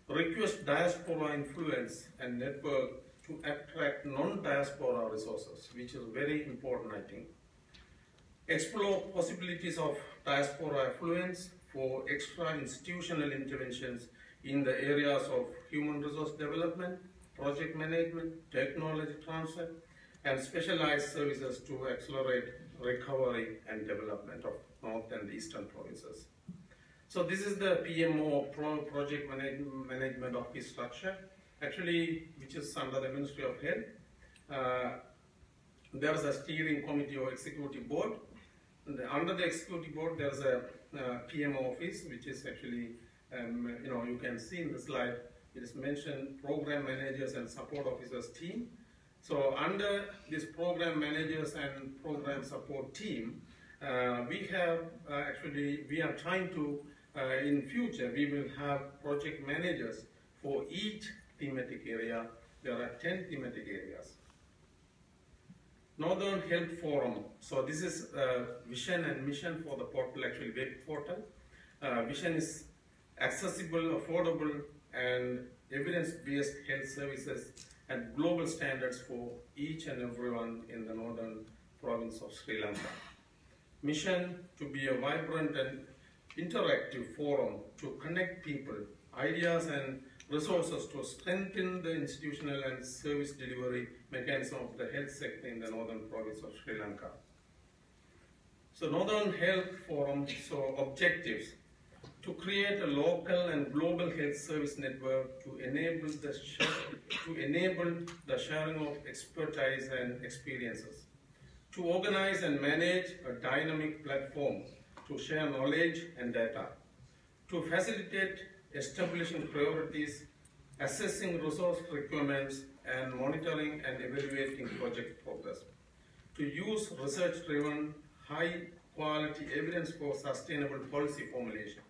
Speaker 5: request diaspora influence and network to attract non-diaspora resources, which is very important, I think. Explore possibilities of diaspora affluence for extra institutional interventions in the areas of human resource development, project management, technology transfer, and specialized services to accelerate recovery and development of North and Eastern provinces. So this is the PMO, Project Management Office structure, actually, which is under the Ministry of Health. There is a steering committee or executive board. Under the executive board, there's a PMO office, which is actually, you can see in the slide, it is mentioned program managers and support officers team. So under this program managers and program support team, we are trying to, in future, we will have project managers for each thematic area. There are 10 thematic areas. Northern Health Forum. So this is vision and mission for the portal, actually web portal. Vision is accessible, affordable, and evidence-based health services at global standards for each and everyone in the northern province of Sri Lanka. Mission to be a vibrant and interactive forum to connect people, ideas, and resources to strengthen the institutional and service delivery mechanism of the health sector in the northern province of Sri Lanka. So Northern Health Forum, so objectives, to create a local and global health service network to enable the sharing of expertise and experiences, to organize and manage a dynamic platform to share knowledge and data, to facilitate establishing priorities, assessing resource requirements, and monitoring and evaluating project progress, to use research-driven, high-quality evidence for sustainable policy formulation,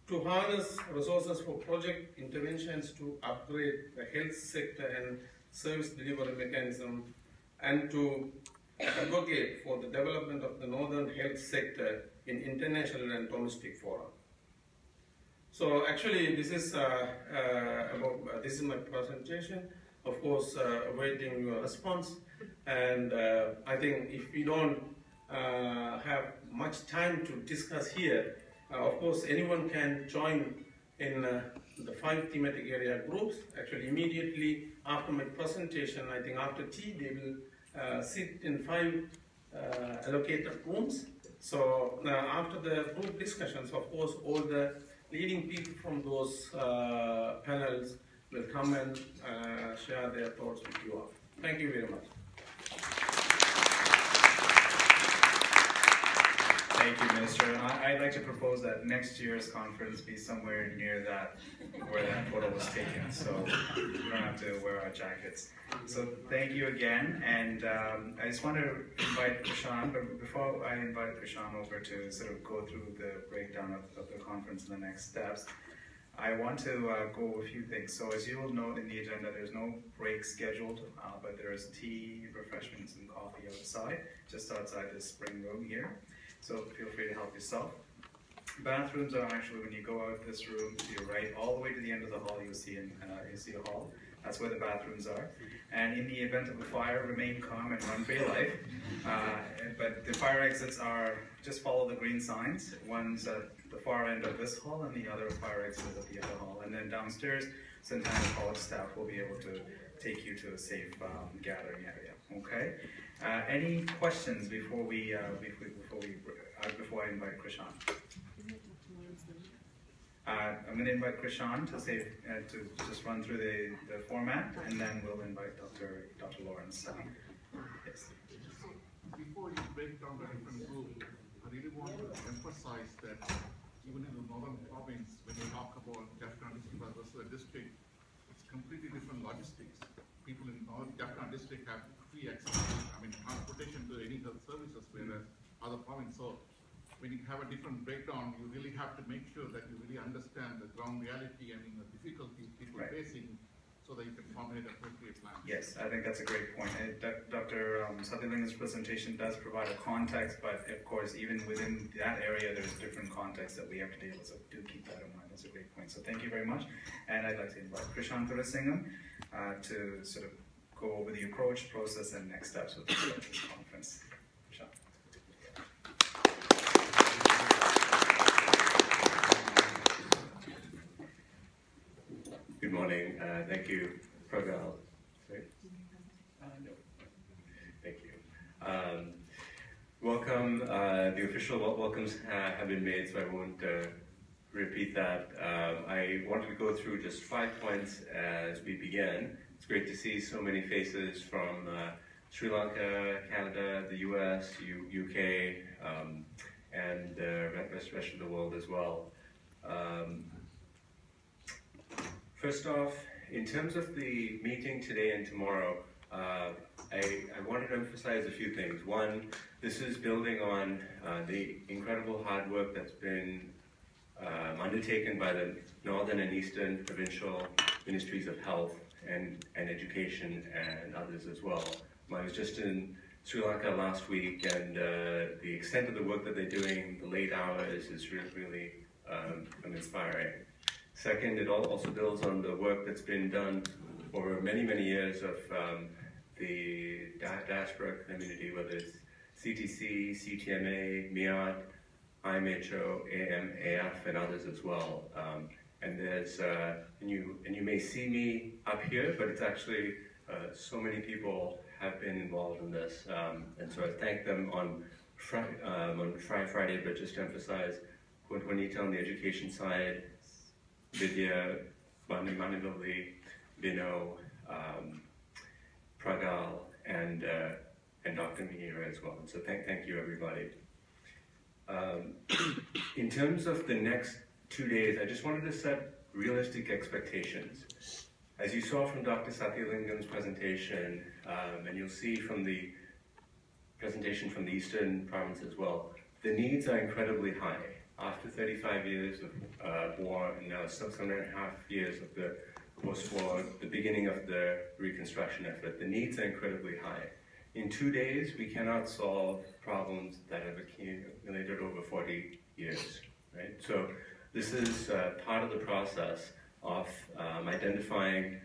Speaker 5: to harness resources for project interventions to upgrade the health sector and service delivery mechanism, and to advocate for the development of the northern health sector in international and domestic fora. So actually, this is this is my presentation. Of course, awaiting your response. And I think if we don't have much time to discuss here, of course, anyone can join in the 5 thematic area groups. Actually, immediately after my presentation, I think after tea, they will sit in 5 allocated rooms. So after the group discussions, of course, all the leading people from those panels will come and share their thoughts with you all. Thank you very much.
Speaker 1: Thank you, Minister. I'd like to propose that next year's conference be somewhere near that, where that photo was taken, so we don't have to wear our jackets. So thank you again, and I just want to invite Krishan, but before I invite Krishan over to sort of go through the breakdown of the conference and the next steps, I want to go over a few things. So as you will note in the agenda, there's no break scheduled, but there is tea, refreshments, and coffee outside, just outside this spring room here. So feel free to help yourself. Bathrooms are actually, when you go out this room to your right, all the way to the end of the hall, you'll see a hall. That's where the bathrooms are. And in the event of a fire, remain calm and run for your life. But the fire exits are, just follow the green signs. One's at the far end of this hall and the other fire exit is at the other hall. And then downstairs, Centennial College staff will be able to take you to a safe gathering area. Okay? Any questions before I invite Krishan? I'm going to invite Krishan to just run through the format, and then we'll invite Dr. Lawrence. Yes.
Speaker 6: Before you break down the different groups, I really want to emphasize that even in the northern province, when you talk about Jaffna district versus the district, it's completely different logistics. People in North Jaffna district have free access to, transportation to any health services, whereas other provinces. So when you have a different breakdown, you really have to make sure that you really understand the ground reality and the difficulties people are facing, so so that you can formulate appropriate plans.
Speaker 1: Yes, I think that's a great point. And Dr. Satyalingam's presentation does provide a context, but of course, even within that area, there's different contexts that we have to deal with. So do keep that in mind. That's a great point. So thank you very much. And I'd like to invite Prashant Thurasingam to sort of go over the approach, process, and next steps with the conference. Prashant.
Speaker 7: Good morning. Thank you, Pragal. Sorry? No. Thank you. Welcome. The official welcomes have been made, so I won't repeat that. I wanted to go through just 5 points as we begin. It's great to see so many faces from Sri Lanka, Canada, the US, UK, and the rest of the world as well. First off, in terms of the meeting today and tomorrow, I wanted to emphasize a few things. One, this is building on the incredible hard work that's been undertaken by the Northern and Eastern Provincial Ministries of Health and Education and others as well. I was just in Sri Lanka last week, and the extent of the work that they're doing, the late hours, is really inspiring. Second, it also builds on the work that's been done over many, many years of the diaspora community, whether it's CTC, CTMA, MIAT, IMHO, AMAF, and others as well. And there's, and you may see me up here, but it's actually so many people have been involved in this. And so I thank them on Friday, but just to emphasize, Juanita on the education side, Vidya, Manivalli, Vino, Pragal, and Dr. Mihira as well. And so thank you, everybody. In terms of the next 2 days, I just wanted to set realistic expectations. As you saw from Dr. Satyalingam's presentation, and you'll see from the presentation from the Eastern Province as well, the needs are incredibly high. After 35 years of war and now 7.5 years of the post-war, the beginning of the reconstruction effort, the needs are incredibly high. In 2 days, we cannot solve problems that have accumulated over 40 years, right? So this is part of the process of identifying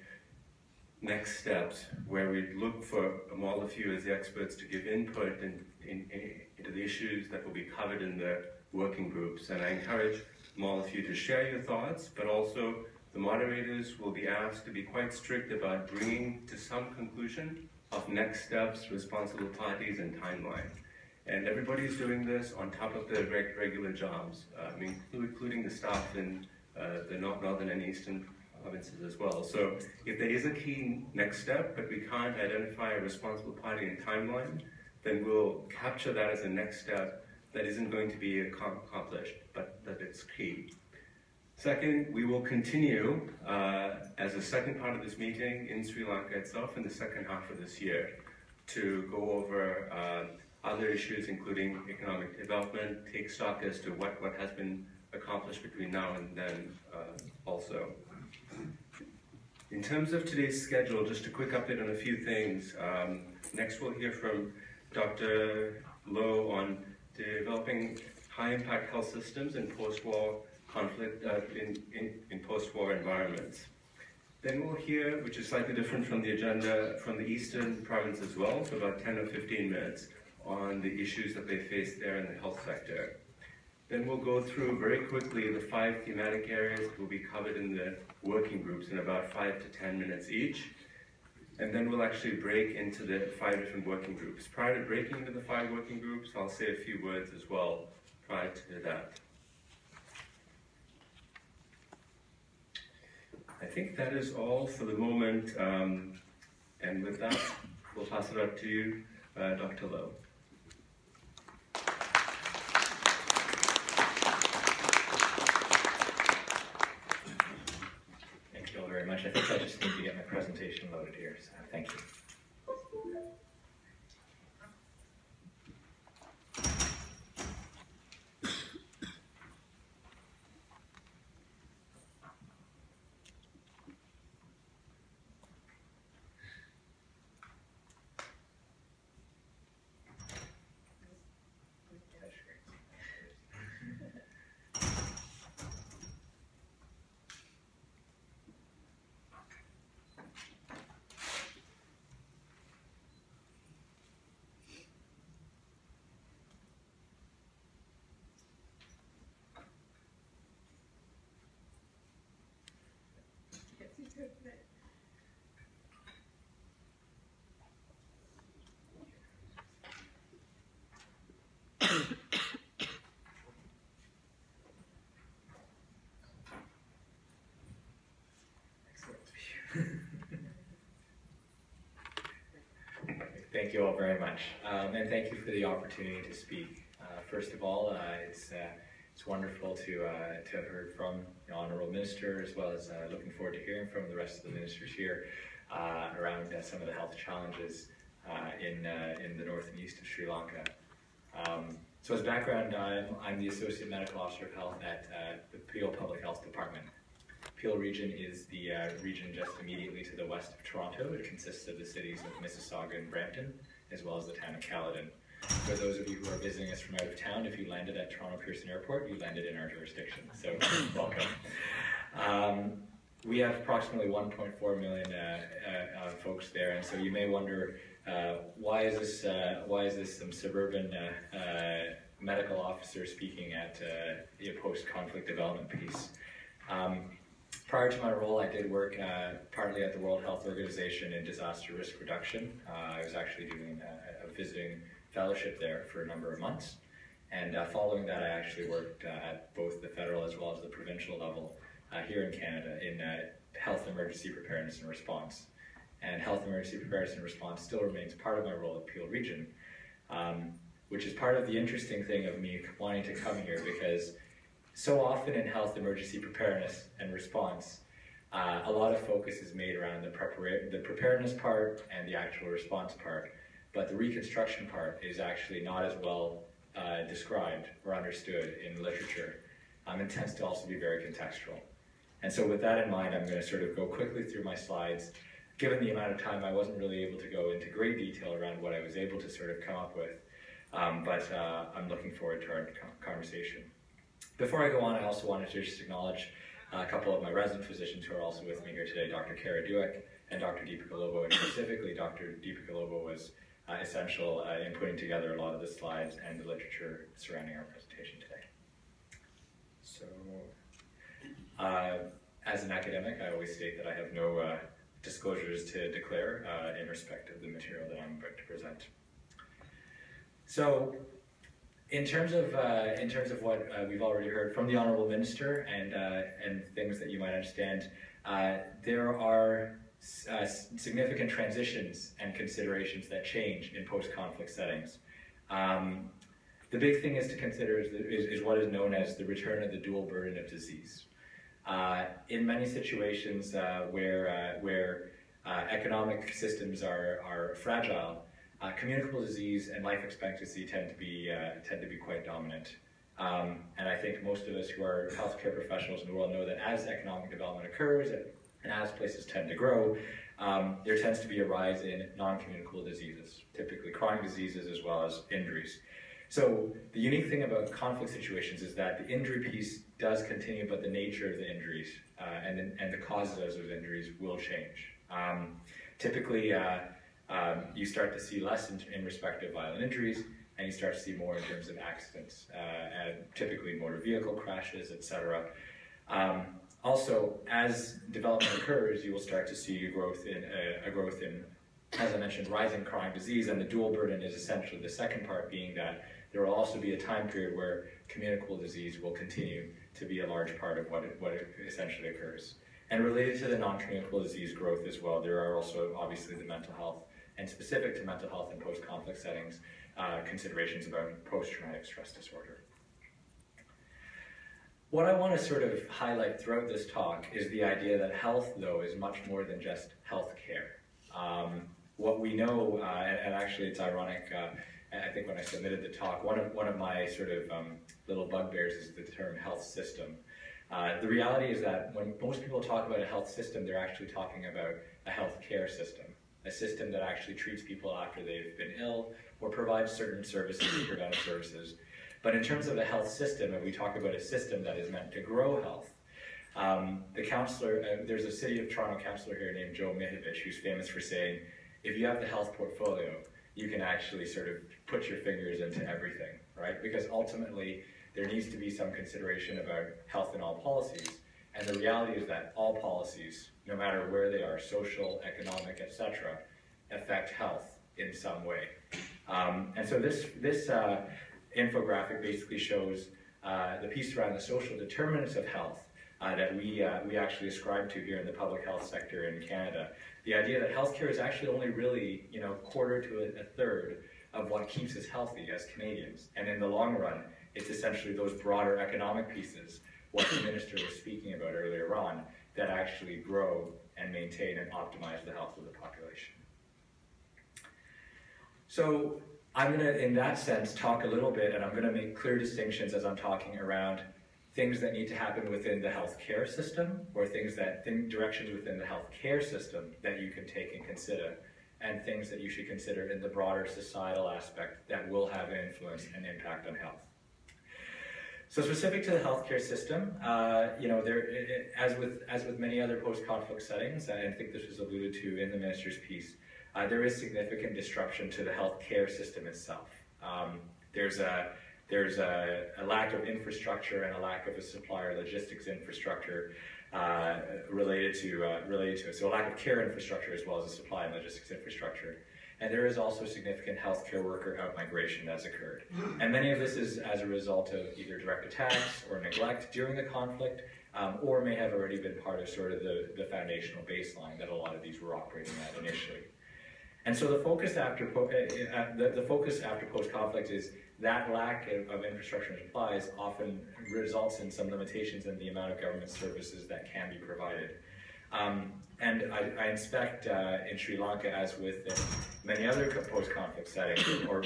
Speaker 7: next steps where we look for all of you as the experts to give input into the issues that will be covered in the working groups. And I encourage all of you to share your thoughts, but also the moderators will be asked to be quite strict about bringing to some conclusion of next steps, responsible parties, and timeline. And everybody's doing this on top of their regular jobs, including the staff in the Northern and Eastern provinces as well. So if there is a key next step, but we can't identify a responsible party and timeline, then we'll capture that as a next step that isn't going to be accomplished, but that it's key. Second, we will continue as a second part of this meeting in Sri Lanka itself in the second half of this year to go over other issues, including economic development, take stock as to what has been accomplished between now and then also. In terms of today's schedule, just a quick update on a few things. Next we'll hear from Dr. Lowe on developing high-impact health systems in post-war conflict, in post-war environments. Then we'll hear, which is slightly different from the agenda, from the Eastern Province as well, for about 10 or 15 minutes on the issues that they face there in the health sector. Then we'll go through very quickly the 5 thematic areas that will be covered in the working groups in about 5 to 10 minutes each. And then we'll actually break into the 5 different working groups. Prior to breaking into the 5 working groups, I'll say a few words as well prior to that. I think that is all for the moment. And with that, we'll pass it up to you, Dr. Lowe.
Speaker 8: Thank you all very much. I think I just need to get my presentation loaded here, so thank you. Thank you all very much, and thank you for the opportunity to speak. First of all, it's wonderful to have heard from the Honourable Minister, as well as looking forward to hearing from the rest of the ministers here around some of the health challenges in the north and east of Sri Lanka. So as background, I'm the Associate Medical Officer of Health at the Peel Public Health Department. Peel region is the region just immediately to the west of Toronto. It consists of the cities of Mississauga and Brampton, as well as the town of Caledon. For those of you who are visiting us from out of town, if you landed at Toronto Pearson Airport, you landed in our jurisdiction, so welcome. We have approximately 1.4 million folks there, and so you may wonder, why is this some suburban medical officer speaking at a post-conflict development piece? Prior to my role, I did work partly at the World Health Organization in disaster risk reduction. I was actually doing a visiting fellowship there for a number of months. And following that, I actually worked at both the federal as well as the provincial level here in Canada in health emergency preparedness and response. And health emergency preparedness and response still remains part of my role at Peel Region, which is part of the interesting thing of me wanting to come here, because so often in health emergency preparedness and response, a lot of focus is made around the preparedness part and the actual response part, but the reconstruction part is actually not as well described or understood in literature, and tends to also be very contextual. And so with that in mind, I'm going to sort of go quickly through my slides. Given the amount of time, I wasn't really able to go into great detail around what I was able to sort of come up with, but I'm looking forward to our conversation. Before I go on, I also wanted to just acknowledge a couple of my resident physicians who are also with me here today, Dr. Kara Dueck and Dr. Deepika Lobo, and specifically Dr. Deepika Lobo was essential in putting together a lot of the slides and the literature surrounding our presentation today. So, as an academic, I always state that I have no disclosures to declare in respect of the material that I'm about to present. So, in terms of what we've already heard from the Honourable Minister and things that you might understand, there are significant transitions and considerations that change in post-conflict settings. The big thing is to consider is what is known as the return of the dual burden of disease. In many situations where economic systems are fragile, communicable disease and life expectancy tend to be quite dominant. And I think most of us who are healthcare professionals in the world know that as economic development occurs and as places tend to grow, there tends to be a rise in non-communicable diseases, typically chronic diseases as well as injuries. So the unique thing about conflict situations is that the injury piece does continue, but the nature of the injuries and the causes of those injuries will change. Typically, you start to see less in respect of violent injuries, and you start to see more in terms of accidents, and typically motor vehicle crashes, etc. Also, as development occurs, you will start to see a growth in, as I mentioned, rising chronic disease, and the dual burden is essentially the second part, being that there will also be a time period where communicable disease will continue to be a large part of what essentially occurs. And related to the non-communicable disease growth as well, there are also obviously the mental health, and specific to mental health in post-conflict settings, considerations about post-traumatic stress disorder. What I want to sort of highlight throughout this talk is the idea that health, though, is much more than just health care. What we know, and actually it's ironic, I think when I submitted the talk, one of my sort of little bugbears is the term health system. The reality is that when most people talk about a health system, they're actually talking about a health care system, a system that actually treats people after they've been ill or provides certain services, preventive services. But in terms of a health system, if we talk about a system that is meant to grow health, the councillor, there's a City of Toronto councillor here named Joe Mihovich who's famous for saying, if you have the health portfolio, you can actually sort of put your fingers into everything, right? Because ultimately, there needs to be some consideration about health in all policies, And the reality is that all policies, no matter where they are, social, economic, etc., affect health in some way. And so this infographic basically shows the piece around the social determinants of health that we actually ascribe to here in the public health sector in Canada. The idea that healthcare is actually only really, quarter to a third of what keeps us healthy as Canadians. And in the long run, it's essentially those broader economic pieces, what the minister was speaking about earlier on, that actually grow and maintain and optimize the health of the population. So I'm going to, in that sense, talk a little bit, and I'm going to make clear distinctions as I'm talking around things that need to happen within the healthcare system, or directions within the healthcare system that you can take and consider, and things that you should consider in the broader societal aspect that will have an influence and impact on health. So specific to the healthcare system, as with many other post-conflict settings, and I think this was alluded to in the minister's piece, there is significant disruption to the healthcare system itself. There's a lack of infrastructure and a lack of a supplier logistics infrastructure related to it. So a lack of care infrastructure as well as a supply and logistics infrastructure. And there is also significant healthcare worker out-migration that's occurred. And many of this is as a result of either direct attacks or neglect during the conflict, or may have already been part of sort of the foundational baseline that a lot of these were operating at initially. And so the focus after post-conflict is that lack of infrastructure and supplies often results in some limitations in the amount of government services that can be provided. And I inspect in Sri Lanka, as with many other post-conflict settings or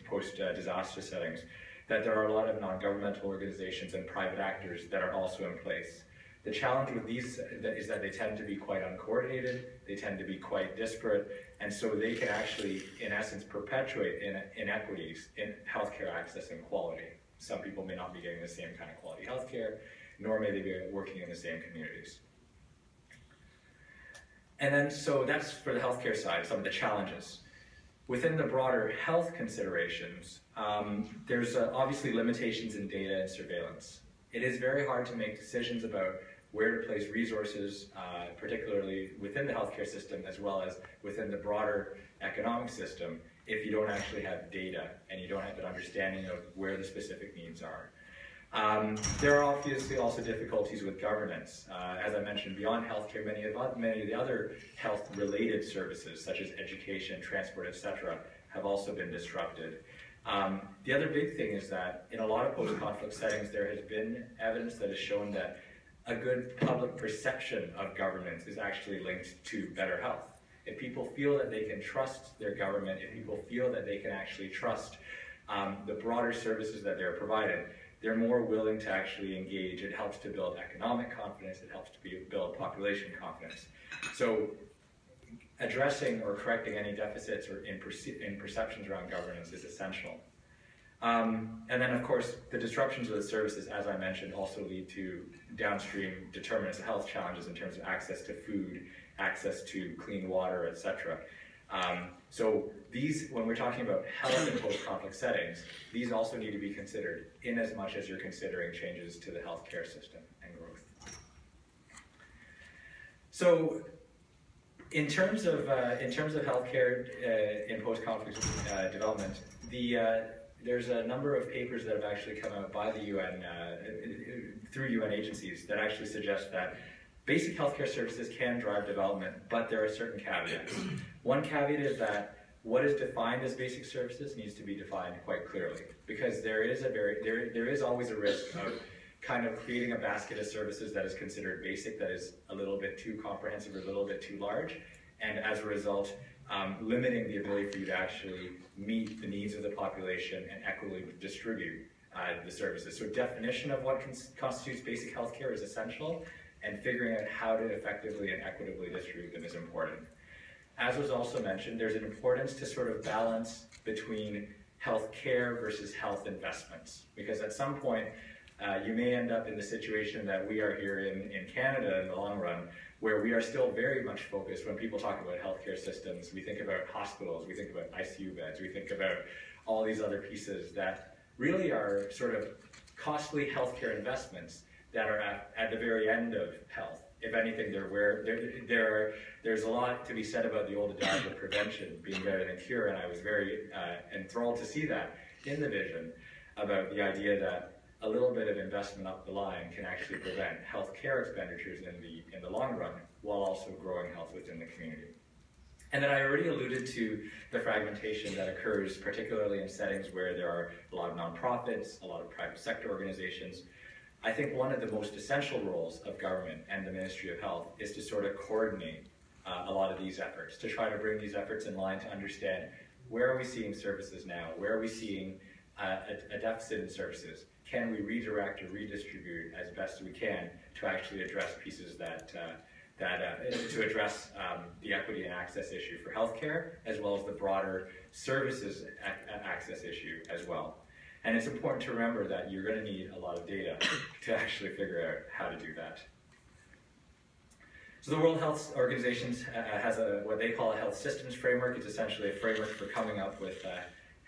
Speaker 8: post-disaster settings, that there are a lot of non-governmental organizations and private actors that are also in place. The challenge with these is that they tend to be quite uncoordinated, they tend to be quite disparate, and so they can actually, in essence, perpetuate inequities in healthcare access and quality. Some people may not be getting the same kind of quality healthcare, nor may they be working in the same communities. And then, so that's for the healthcare side, some of the challenges. Within the broader health considerations, there's obviously limitations in data and surveillance. It is very hard to make decisions about where to place resources, particularly within the healthcare system as well as within the broader economic system, if you don't actually have data and you don't have an understanding of where the specific needs are. There are obviously also difficulties with governance. As I mentioned, beyond healthcare, many of the other health-related services, such as education, transport, etc., have also been disrupted. The other big thing is that in a lot of post-conflict settings, there has been evidence that has shown that a good public perception of governance is actually linked to better health. If people feel that they can trust their government, if people feel that they can actually trust the broader services that they're provided, they're more willing to actually engage. It helps to build economic confidence, it helps to build population confidence. So addressing or correcting any deficits or in perceptions around governance is essential. And then, of course, the disruptions of the services, as I mentioned, also lead to downstream determinants of health challenges in terms of access to food, access to clean water, etc. So these, when we're talking about health in post-conflict settings, these also need to be considered in as much as you're considering changes to the healthcare system and growth. So in terms of healthcare in post-conflict development, there's a number of papers that have actually come out by the UN, through UN agencies, that actually suggest that basic healthcare services can drive development, but there are certain caveats. One caveat is that what is defined as basic services needs to be defined quite clearly, because there is always a risk of kind of creating a basket of services that is considered basic, that is a little bit too comprehensive or a little bit too large, and as a result, limiting the ability for you to actually meet the needs of the population and equitably distribute the services. So definition of what constitutes basic healthcare is essential, and figuring out how to effectively and equitably distribute them is important. As was also mentioned, there's an importance to sort of balance between health care versus health investments, because at some point you may end up in the situation that we are here in Canada in the long run, where we are still very much focused. When people talk about healthcare systems, we think about hospitals, we think about ICU beds, we think about all these other pieces that really are sort of costly healthcare investments that are at the very end of health. If anything, there's a lot to be said about the old adage of prevention being better than cure, and I was very enthralled to see that in the vision about the idea that a little bit of investment up the line can actually prevent healthcare expenditures in the long run, while also growing health within the community. And then I already alluded to the fragmentation that occurs, particularly in settings where there are a lot of nonprofits, a lot of private sector organizations. I think one of the most essential roles of government and the Ministry of Health is to sort of coordinate a lot of these efforts, to try to bring these efforts in line to understand where are we seeing services now, where are we seeing a deficit in services, can we redirect or redistribute as best we can to actually address pieces to address the equity and access issue for healthcare, as well as the broader services access issue as well. And it's important to remember that you're going to need a lot of data to actually figure out how to do that. So the World Health Organization has what they call a health systems framework. It's essentially a framework for coming up with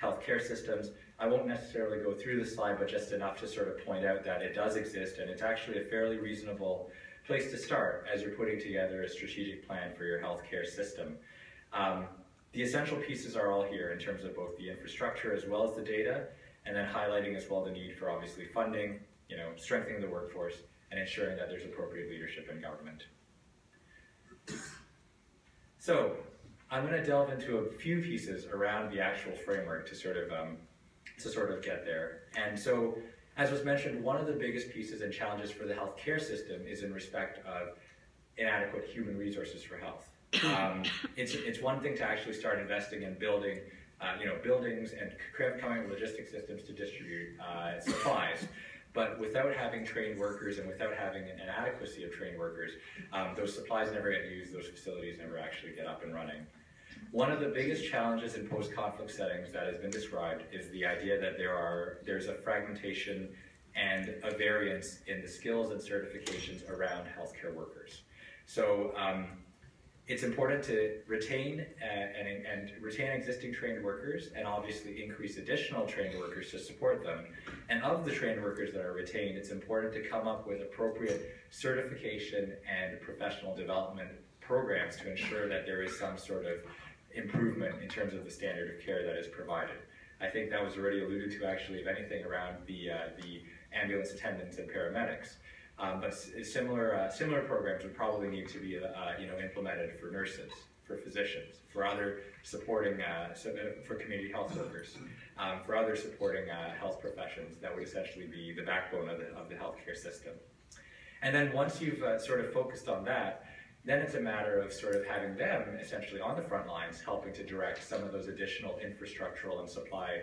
Speaker 8: healthcare systems. I won't necessarily go through the slide, but just enough to sort of point out that it does exist, and it's actually a fairly reasonable place to start as you're putting together a strategic plan for your healthcare system. The essential pieces are all here in terms of both the infrastructure as well as the data, and then highlighting as well the need for obviously funding, strengthening the workforce, and ensuring that there's appropriate leadership in government. So I'm going to delve into a few pieces around the actual framework to sort of get there. And so, as was mentioned, one of the biggest pieces and challenges for the healthcare system is in respect of inadequate human resources for health. It's one thing to actually start investing in building, buildings and coming up with logistic systems to distribute supplies. But without having trained workers and without having an adequacy of trained workers, those supplies never get used, those facilities never actually get up and running. One of the biggest challenges in post-conflict settings that has been described is the idea that there's a fragmentation and a variance in the skills and certifications around healthcare workers. So it's important to retain and retain existing trained workers, and obviously increase additional trained workers to support them. And of the trained workers that are retained, it's important to come up with appropriate certification and professional development programs to ensure that there is some sort of improvement in terms of the standard of care that is provided. I think that was already alluded to, actually, if anything, around the ambulance attendants and paramedics. But similar programs would probably need to be implemented for nurses, for physicians, for other supporting, for community health workers, for other supporting health professions that would essentially be the backbone of the healthcare system. And then once you've sort of focused on that, then it's a matter of sort of having them essentially on the front lines, helping to direct some of those additional infrastructural and supply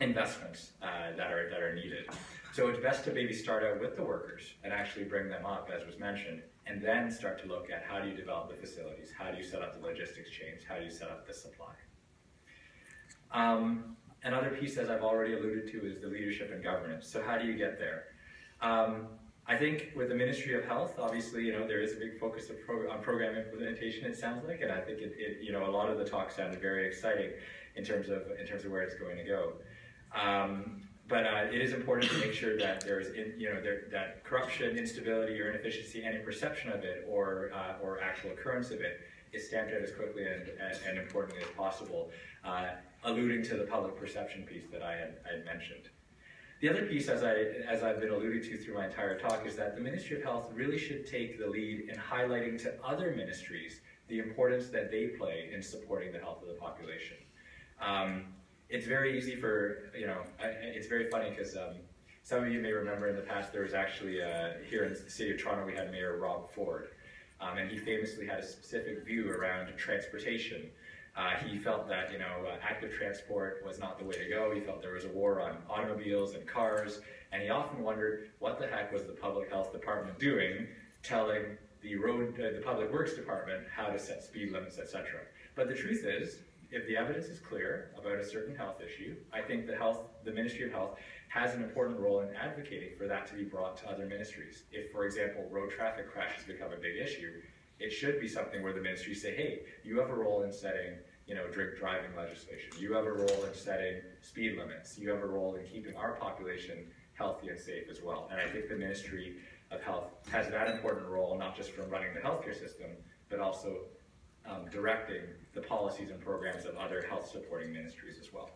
Speaker 8: investments that are needed. So it's best to maybe start out with the workers and actually bring them up, as was mentioned, and then start to look at how do you develop the facilities, how do you set up the logistics chains, how do you set up the supply. Another piece, as I've already alluded to, is the leadership and governance. So how do you get there? I think with the Ministry of Health, obviously, there is a big focus on program implementation, it sounds like, and I think a lot of the talk sounded very exciting in terms of where it's going to go. But it is important to make sure that there's, that corruption, instability, or inefficiency, any perception of it, or actual occurrence of it, is stamped out as quickly and importantly as possible, alluding to the public perception piece that I had mentioned. The other piece, as I've been alluding to through my entire talk, is that the Ministry of Health really should take the lead in highlighting to other ministries the importance that they play in supporting the health of the population. It's very easy for, it's very funny because some of you may remember in the past there was actually, here in the city of Toronto, we had Mayor Rob Ford, and he famously had a specific view around transportation. He felt that, active transport was not the way to go. He felt there was a war on automobiles and cars, and he often wondered what the heck was the Public Health Department doing, telling the Public Works Department how to set speed limits, etc. But the truth is, if the evidence is clear about a certain health issue, I think the Ministry of Health has an important role in advocating for that to be brought to other ministries. If, for example, road traffic crashes become a big issue, it should be something where the ministries say, hey, you have a role in setting, drink driving legislation. You have a role in setting speed limits. You have a role in keeping our population healthy and safe as well. And I think the Ministry of Health has that important role, not just from running the healthcare system, but also directing the policies and programs of other health supporting ministries as well.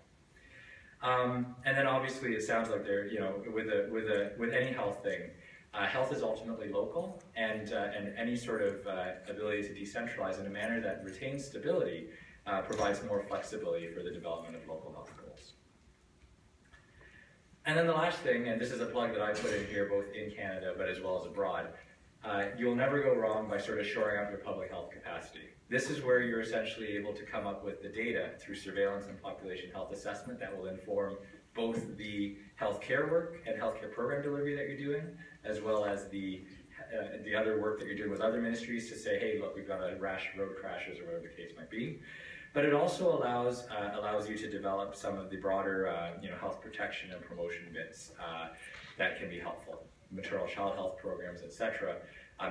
Speaker 8: And then obviously it sounds like there, with any health thing, health is ultimately local, and any sort of ability to decentralize in a manner that retains stability provides more flexibility for the development of local health goals. And then the last thing, and this is a plug that I put in here both in Canada but as well as abroad, you'll never go wrong by sort of shoring up your public health capacity. This is where you're essentially able to come up with the data through surveillance and population health assessment that will inform both the healthcare work and healthcare program delivery that you're doing, as well as the other work that you're doing with other ministries to say, hey, look, we've got a rash of road crashes or whatever the case might be. But it also allows you to develop some of the broader health protection and promotion bits that can be helpful. Maternal child health programs, etc.,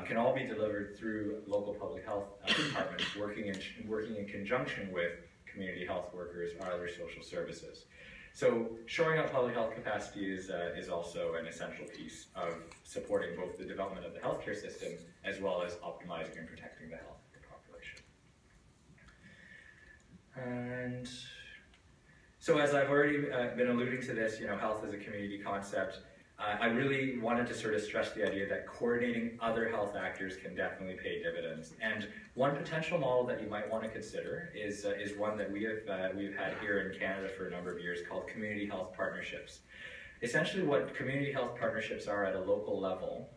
Speaker 8: can all be delivered through local public health departments working in conjunction with community health workers or other social services. So shoring up public health capacity is also an essential piece of supporting both the development of the healthcare system as well as optimizing and protecting the health of the population. And so as I've already been alluding to this, health as a community concept, I really wanted to sort of stress the idea that coordinating other health actors can definitely pay dividends. And one potential model that you might want to consider is one that we've had here in Canada for a number of years called community health partnerships. Essentially what community health partnerships are at a local level,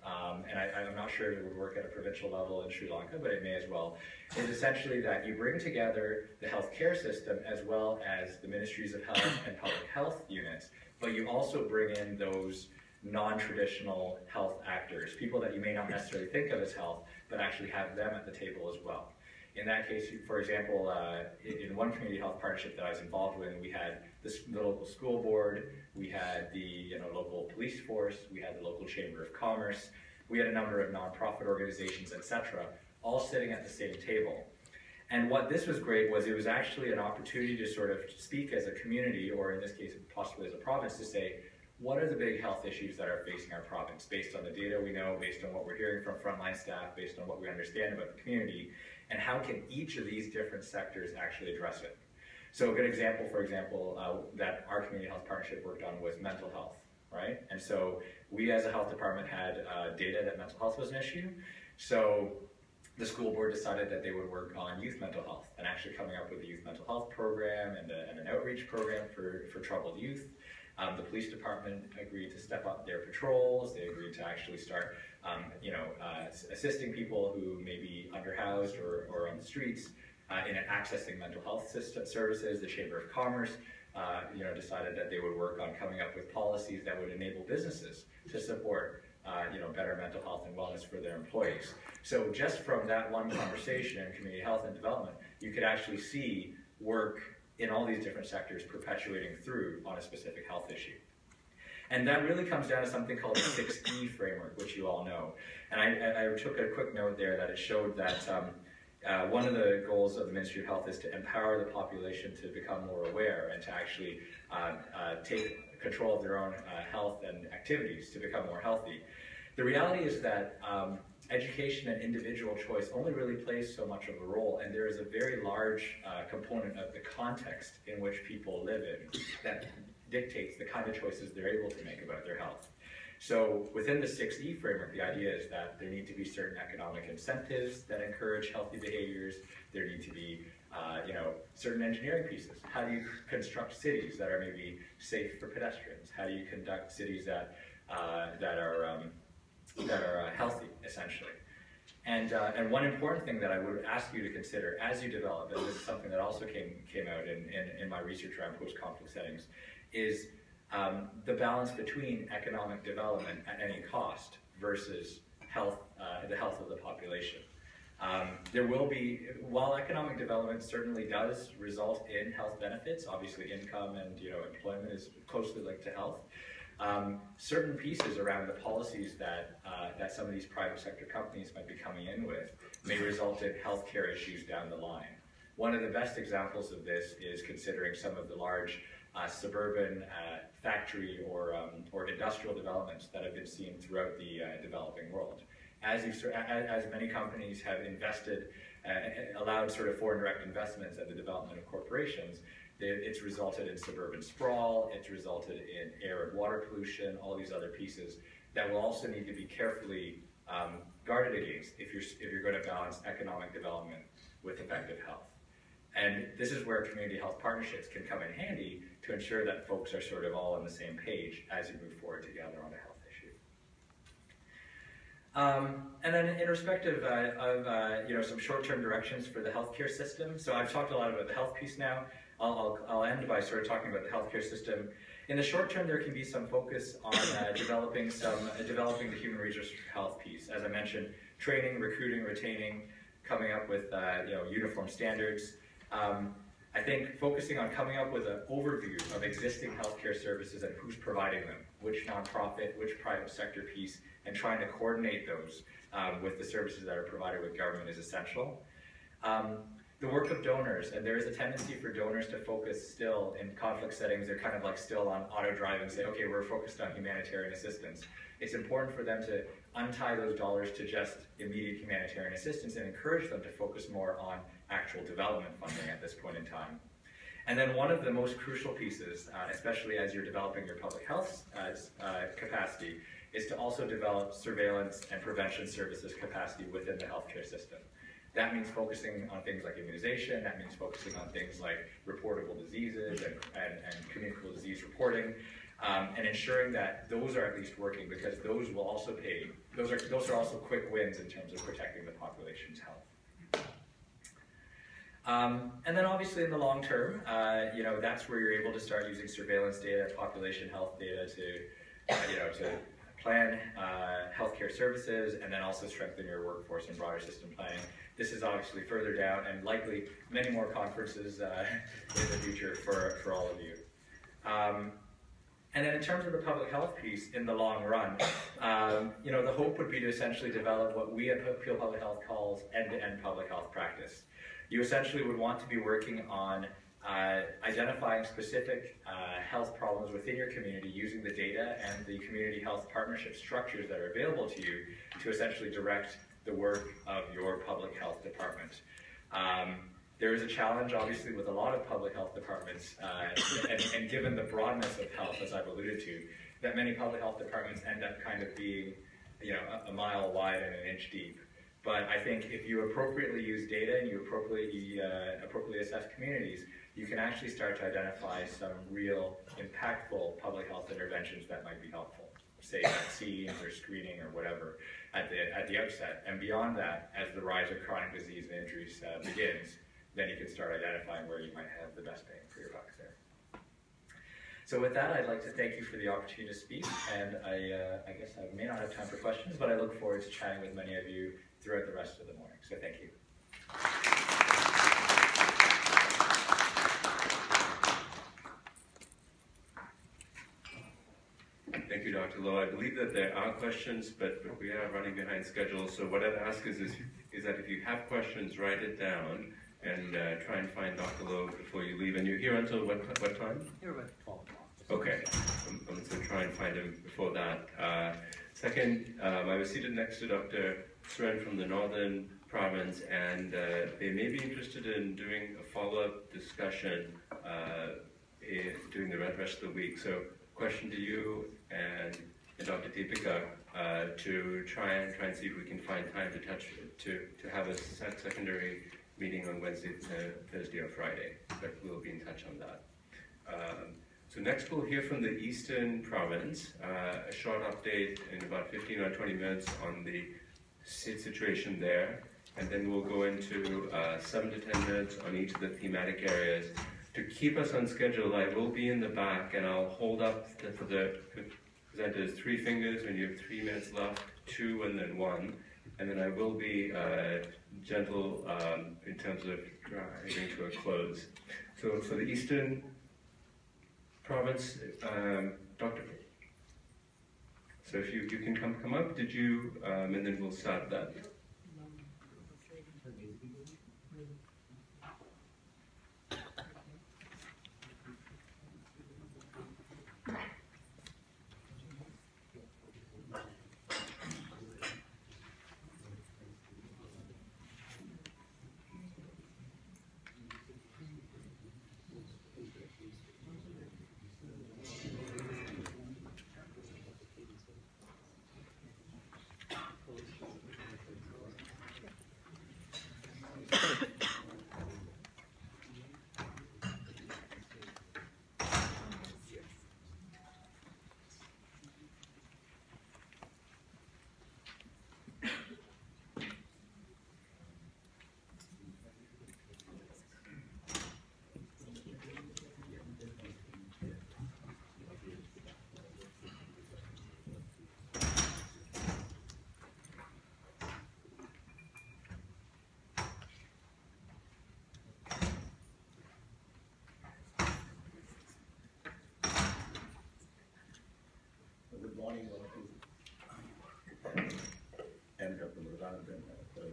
Speaker 8: and I'm not sure if it would work at a provincial level in Sri Lanka, but it may as well, is essentially that you bring together the healthcare system as well as the ministries of health and public health units, but you also bring in those non-traditional health actors, people that you may not necessarily think of as health, but actually have them at the table as well. In that case, for example, in one community health partnership that I was involved in, we had the local school board, we had the local police force, we had the local chamber of commerce, we had a number of nonprofit organizations, etc., all sitting at the same table. And what this was great was it was actually an opportunity to sort of speak as a community, or in this case, possibly as a province, to say, what are the big health issues that are facing our province based on the data we know, based on what we're hearing from frontline staff, based on what we understand about the community, and how can each of these different sectors actually address it? So a good example, for example, that our community health partnership worked on was mental health, right? And so we as a health department had data that mental health was an issue. So the school board decided that they would work on youth mental health and actually coming up with a youth mental health program and an outreach program for troubled youth. The police department agreed to step up their patrols. They agreed to actually start, assisting people who may be underhoused or on the streets in accessing mental health services. The Chamber of Commerce, decided that they would work on coming up with policies that would enable businesses to support, better mental health and wellness for their employees. So just from that one conversation in community health and development, you could actually see work in all these different sectors perpetuating through on a specific health issue. And that really comes down to something called the 6E framework, which you all know. And I took a quick note there that it showed that one of the goals of the Ministry of Health is to empower the population to become more aware and to actually take control of their own health and activities to become more healthy. The reality is that education and individual choice only really plays so much of a role, and there is a very large component of the context in which people live in that dictates the kind of choices they're able to make about their health. So within the 6E framework, the idea is that there need to be certain economic incentives that encourage healthy behaviors. There need to be certain engineering pieces. How do you construct cities that are maybe safe for pedestrians? How do you conduct cities that are healthy, essentially? And one important thing that I would ask you to consider as you develop, and this is something that also came out in my research around post-conflict settings, is the balance between economic development at any cost versus the health of the population. There will be, while economic development certainly does result in health benefits, obviously income and employment is closely linked to health, certain pieces around the policies that some of these private sector companies might be coming in with may result in healthcare issues down the line. One of the best examples of this is considering some of the large suburban factory or industrial developments that have been seen throughout the developing world. As many companies have invested, allowed sort of foreign direct investments at the development of corporations, it's resulted in suburban sprawl, it's resulted in air and water pollution, all these other pieces that will also need to be carefully guarded against if you're going to balance economic development with effective health. And this is where community health partnerships can come in handy to ensure that folks are sort of all on the same page as you move forward together on a health issue. And then in respect of some short-term directions for the healthcare system, so I've talked a lot about the health piece now. I'll end by sort of talking about the healthcare system. In the short term, there can be some focus on developing the human resource health piece. As I mentioned, training, recruiting, retaining, coming up with uniform standards. I think focusing on coming up with an overview of existing healthcare services and who's providing them, which nonprofit, which private sector piece, and trying to coordinate those with the services that are provided with government is essential. The work of donors, and there is a tendency for donors to focus still in conflict settings. They're kind of like still on auto drive and say, okay, we're focused on humanitarian assistance. It's important for them to untie those dollars to just immediate humanitarian assistance and encourage them to focus more on actual development funding at this point in time. And then one of the most crucial pieces, especially as you're developing your public health capacity, is to also develop surveillance and prevention services capacity within the healthcare system. That means focusing on things like immunization, that means focusing on things like reportable diseases and communicable disease reporting, and ensuring that those are at least working, because those will also pay, those are also quick wins in terms of protecting the population's health. And then obviously in the long term, that's where you're able to start using surveillance data, population health data to plan healthcare services, and then also strengthen your workforce and broader system planning. This is obviously further down, and likely many more conferences in the future for all of you. And then in terms of the public health piece, in the long run, the hope would be to essentially develop what we at Peel Public Health calls end-to-end public health practice. You essentially would want to be working on identifying specific health problems within your community using the data and the community health partnership structures that are available to you to essentially direct the work of your public health department. There is a challenge, obviously, with a lot of public health departments, and given the broadness of health, as I've alluded to, that many public health departments end up kind of being, a mile wide and an inch deep. But I think if you appropriately use data and you appropriately assess communities, you can actually start to identify some real impactful public health interventions that might be helpful, say vaccines or screening or whatever at the outset. And beyond that, as the rise of chronic disease and injuries begins, then you can start identifying where you might have the best bang for your buck there. So with that, I'd like to thank you for the opportunity to speak, and I guess I may not have time for questions, but I look forward to chatting with many of you throughout the rest of the morning. So thank you.
Speaker 7: Thank you, Dr. Lowe. I believe that there are questions, but we are running behind schedule. So what I'd ask is that if you have questions, write it down and try and find Dr. Lowe before you leave. And you're here until what time?
Speaker 9: Here about 12 o'clock.
Speaker 7: Okay, I'm going to try and find him before that. Second, I was seated next to Dr. Sren from the Northern Province, and they may be interested in doing a follow-up discussion during the rest of the week. So, question to you and Dr. Deepika to try and see if we can find time to have a secondary meeting on Wednesday, Thursday, or Friday. But we'll be in touch on that. So next we'll hear from the Eastern Province, a short update in about 15 or 20 minutes on the situation there, and then we'll go into 7 to 10 minutes on each of the thematic areas. To keep us on schedule, I will be in the back, and I'll hold up for the presenters 3 fingers when you have 3 minutes left, 2 and then 1, and then I will be gentle in terms of driving to a close. So for the Eastern Province, Dr. So if you can come up, did you, and then we'll start that.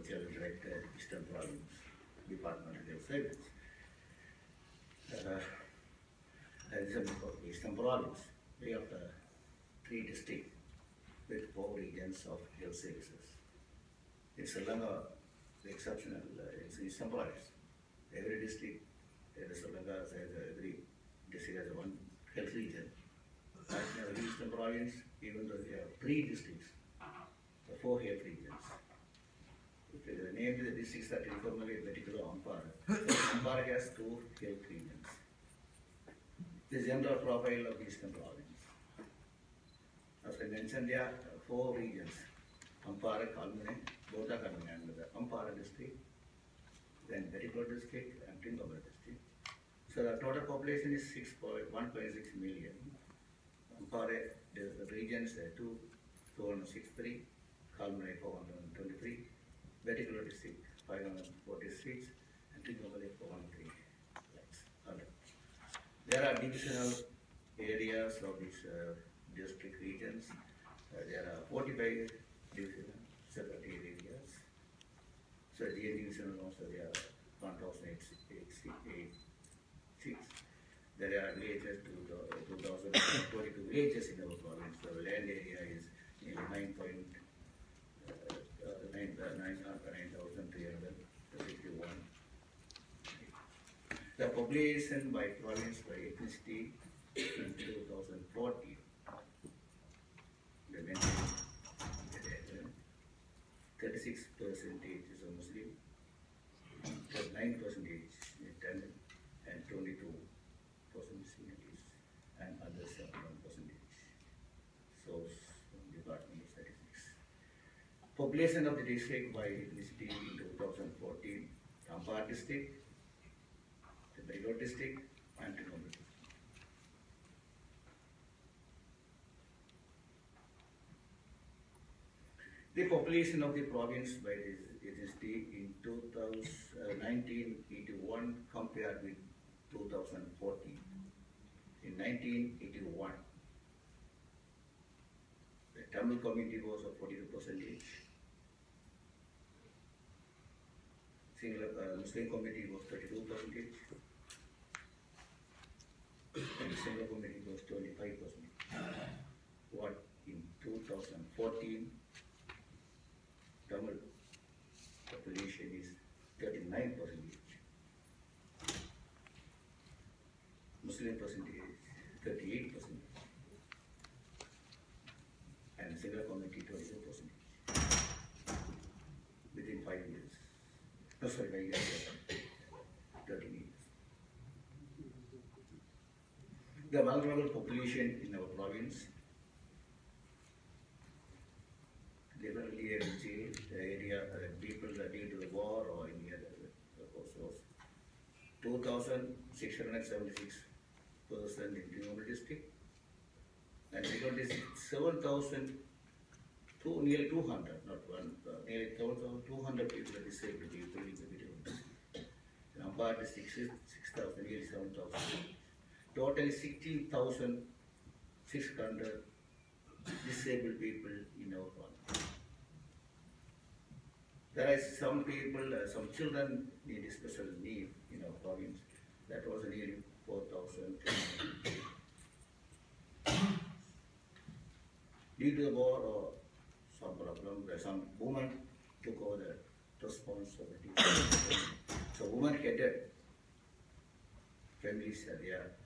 Speaker 9: Agricultural Director, Eastern Province, Department of Health Services. Eastern Province, we have 3 districts with 4 regions of health services. In Sri Lanka, the exceptional is Eastern Province. Every district in Sri Lanka has every district has one health region. Right now, Eastern Province, even though we have 3 districts, the 4 health regions. If the name of the districts are informally particular Ampara. Ampara has 2 health regions. The general profile of Eastern Province. As I mentioned, there are 4 regions. Ampara, Kalmune, Boda Kalmune, and the Ampara district, then Petticoat district, and Tingamala district. So the total population is 1.6 million. Ampara, the regions are 263, Kalmune 423, Petticoat district 546, and Tingamala 403. There are divisional areas of these district regions. There are 45 divisional secretary areas. So the divisional also there are 1,886. There are villages to 2,022 villages in our province. So the land area is nearly 9,351. The population by province by ethnicity in 2014, the mentioned 36% is a Muslim, 9% is Tamil, and 22% is Sinhalese, and others are 1%. Source from Department of Statistics. Population of the district by ethnicity in 2014, Ampara district, Petticoat district, and Tingamala district. The population of the province by ethnicity in 1981 compared with 2014. In 1981, the Tamil community was of 42%. Muslim community was 32%. And Sinhala community was 25%. What in 2014, Tamil population is 39%. Muslim percentage 38%. And Sinhala community 24%. Within 5 years. No, sorry, 5 years. 13 years. The vulnerable population in our province, liberally jail, the area, people that due to the war or any other causes. 2,676 person in Tingamala district, and Tingamala district 7,000, nearly 200, not one, nearly 7,200 people are disabled people in the Tingamala district. In Ampara district 6,000, nearly 7,000. Totally 16,600 disabled people in our province. There are some people, some children need special need in our province. That was nearly 4,000. Due to the war or some problem, some women took over the responsibility. So women headed families are there.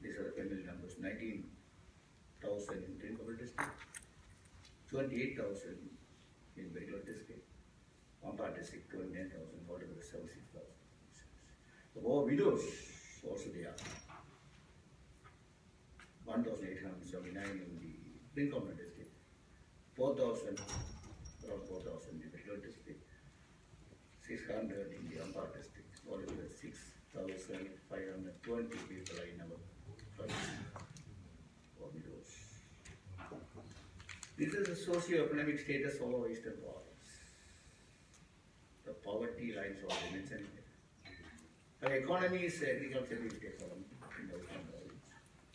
Speaker 9: These are the family numbers, 19,000 in Tingamala district, 28,000 in Petticoat district, Ampara district, 29,000, altogether 76,000. The war widows also there, 1,879 in the Tingamala district, 4,000, around 4,000 in the Petticoat district, 600 in the Ampara district, altogether 6,520 people are in our for widows. This is the socio-economic status of our Eastern Province. The poverty lines are mentioned here. Our economy is agriculture-based economy in the Eastern Province.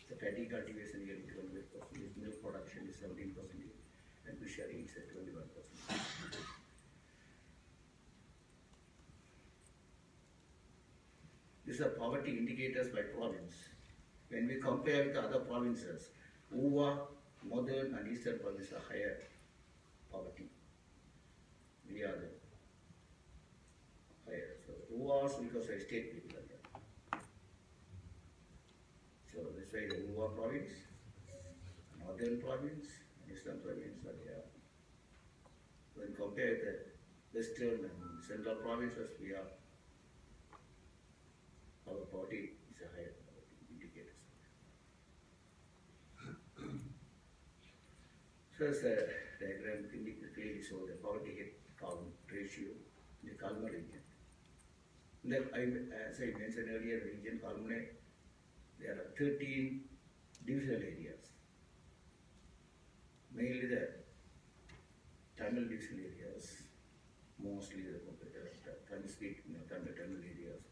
Speaker 9: The paddy cultivation is 12%, milk production is 17%, and fishery is at 21%. these are poverty indicators by province. When we compare with the other provinces, UVA, northern and eastern provinces are higher poverty. We are the higher. So UVA also because of state people are there. So that's why the UVA province, northern province, and eastern province are there. When compared with the western and central provinces, we are our poverty is a higher poverty indicators. So as the diagram clearly shows the poverty hit count ratio in the Kalmar region. Then as I mentioned earlier, the region Kalmar, there are 13 divisional areas. Mainly the Tamil divisional areas, mostly the Tamil speaking Tamil areas.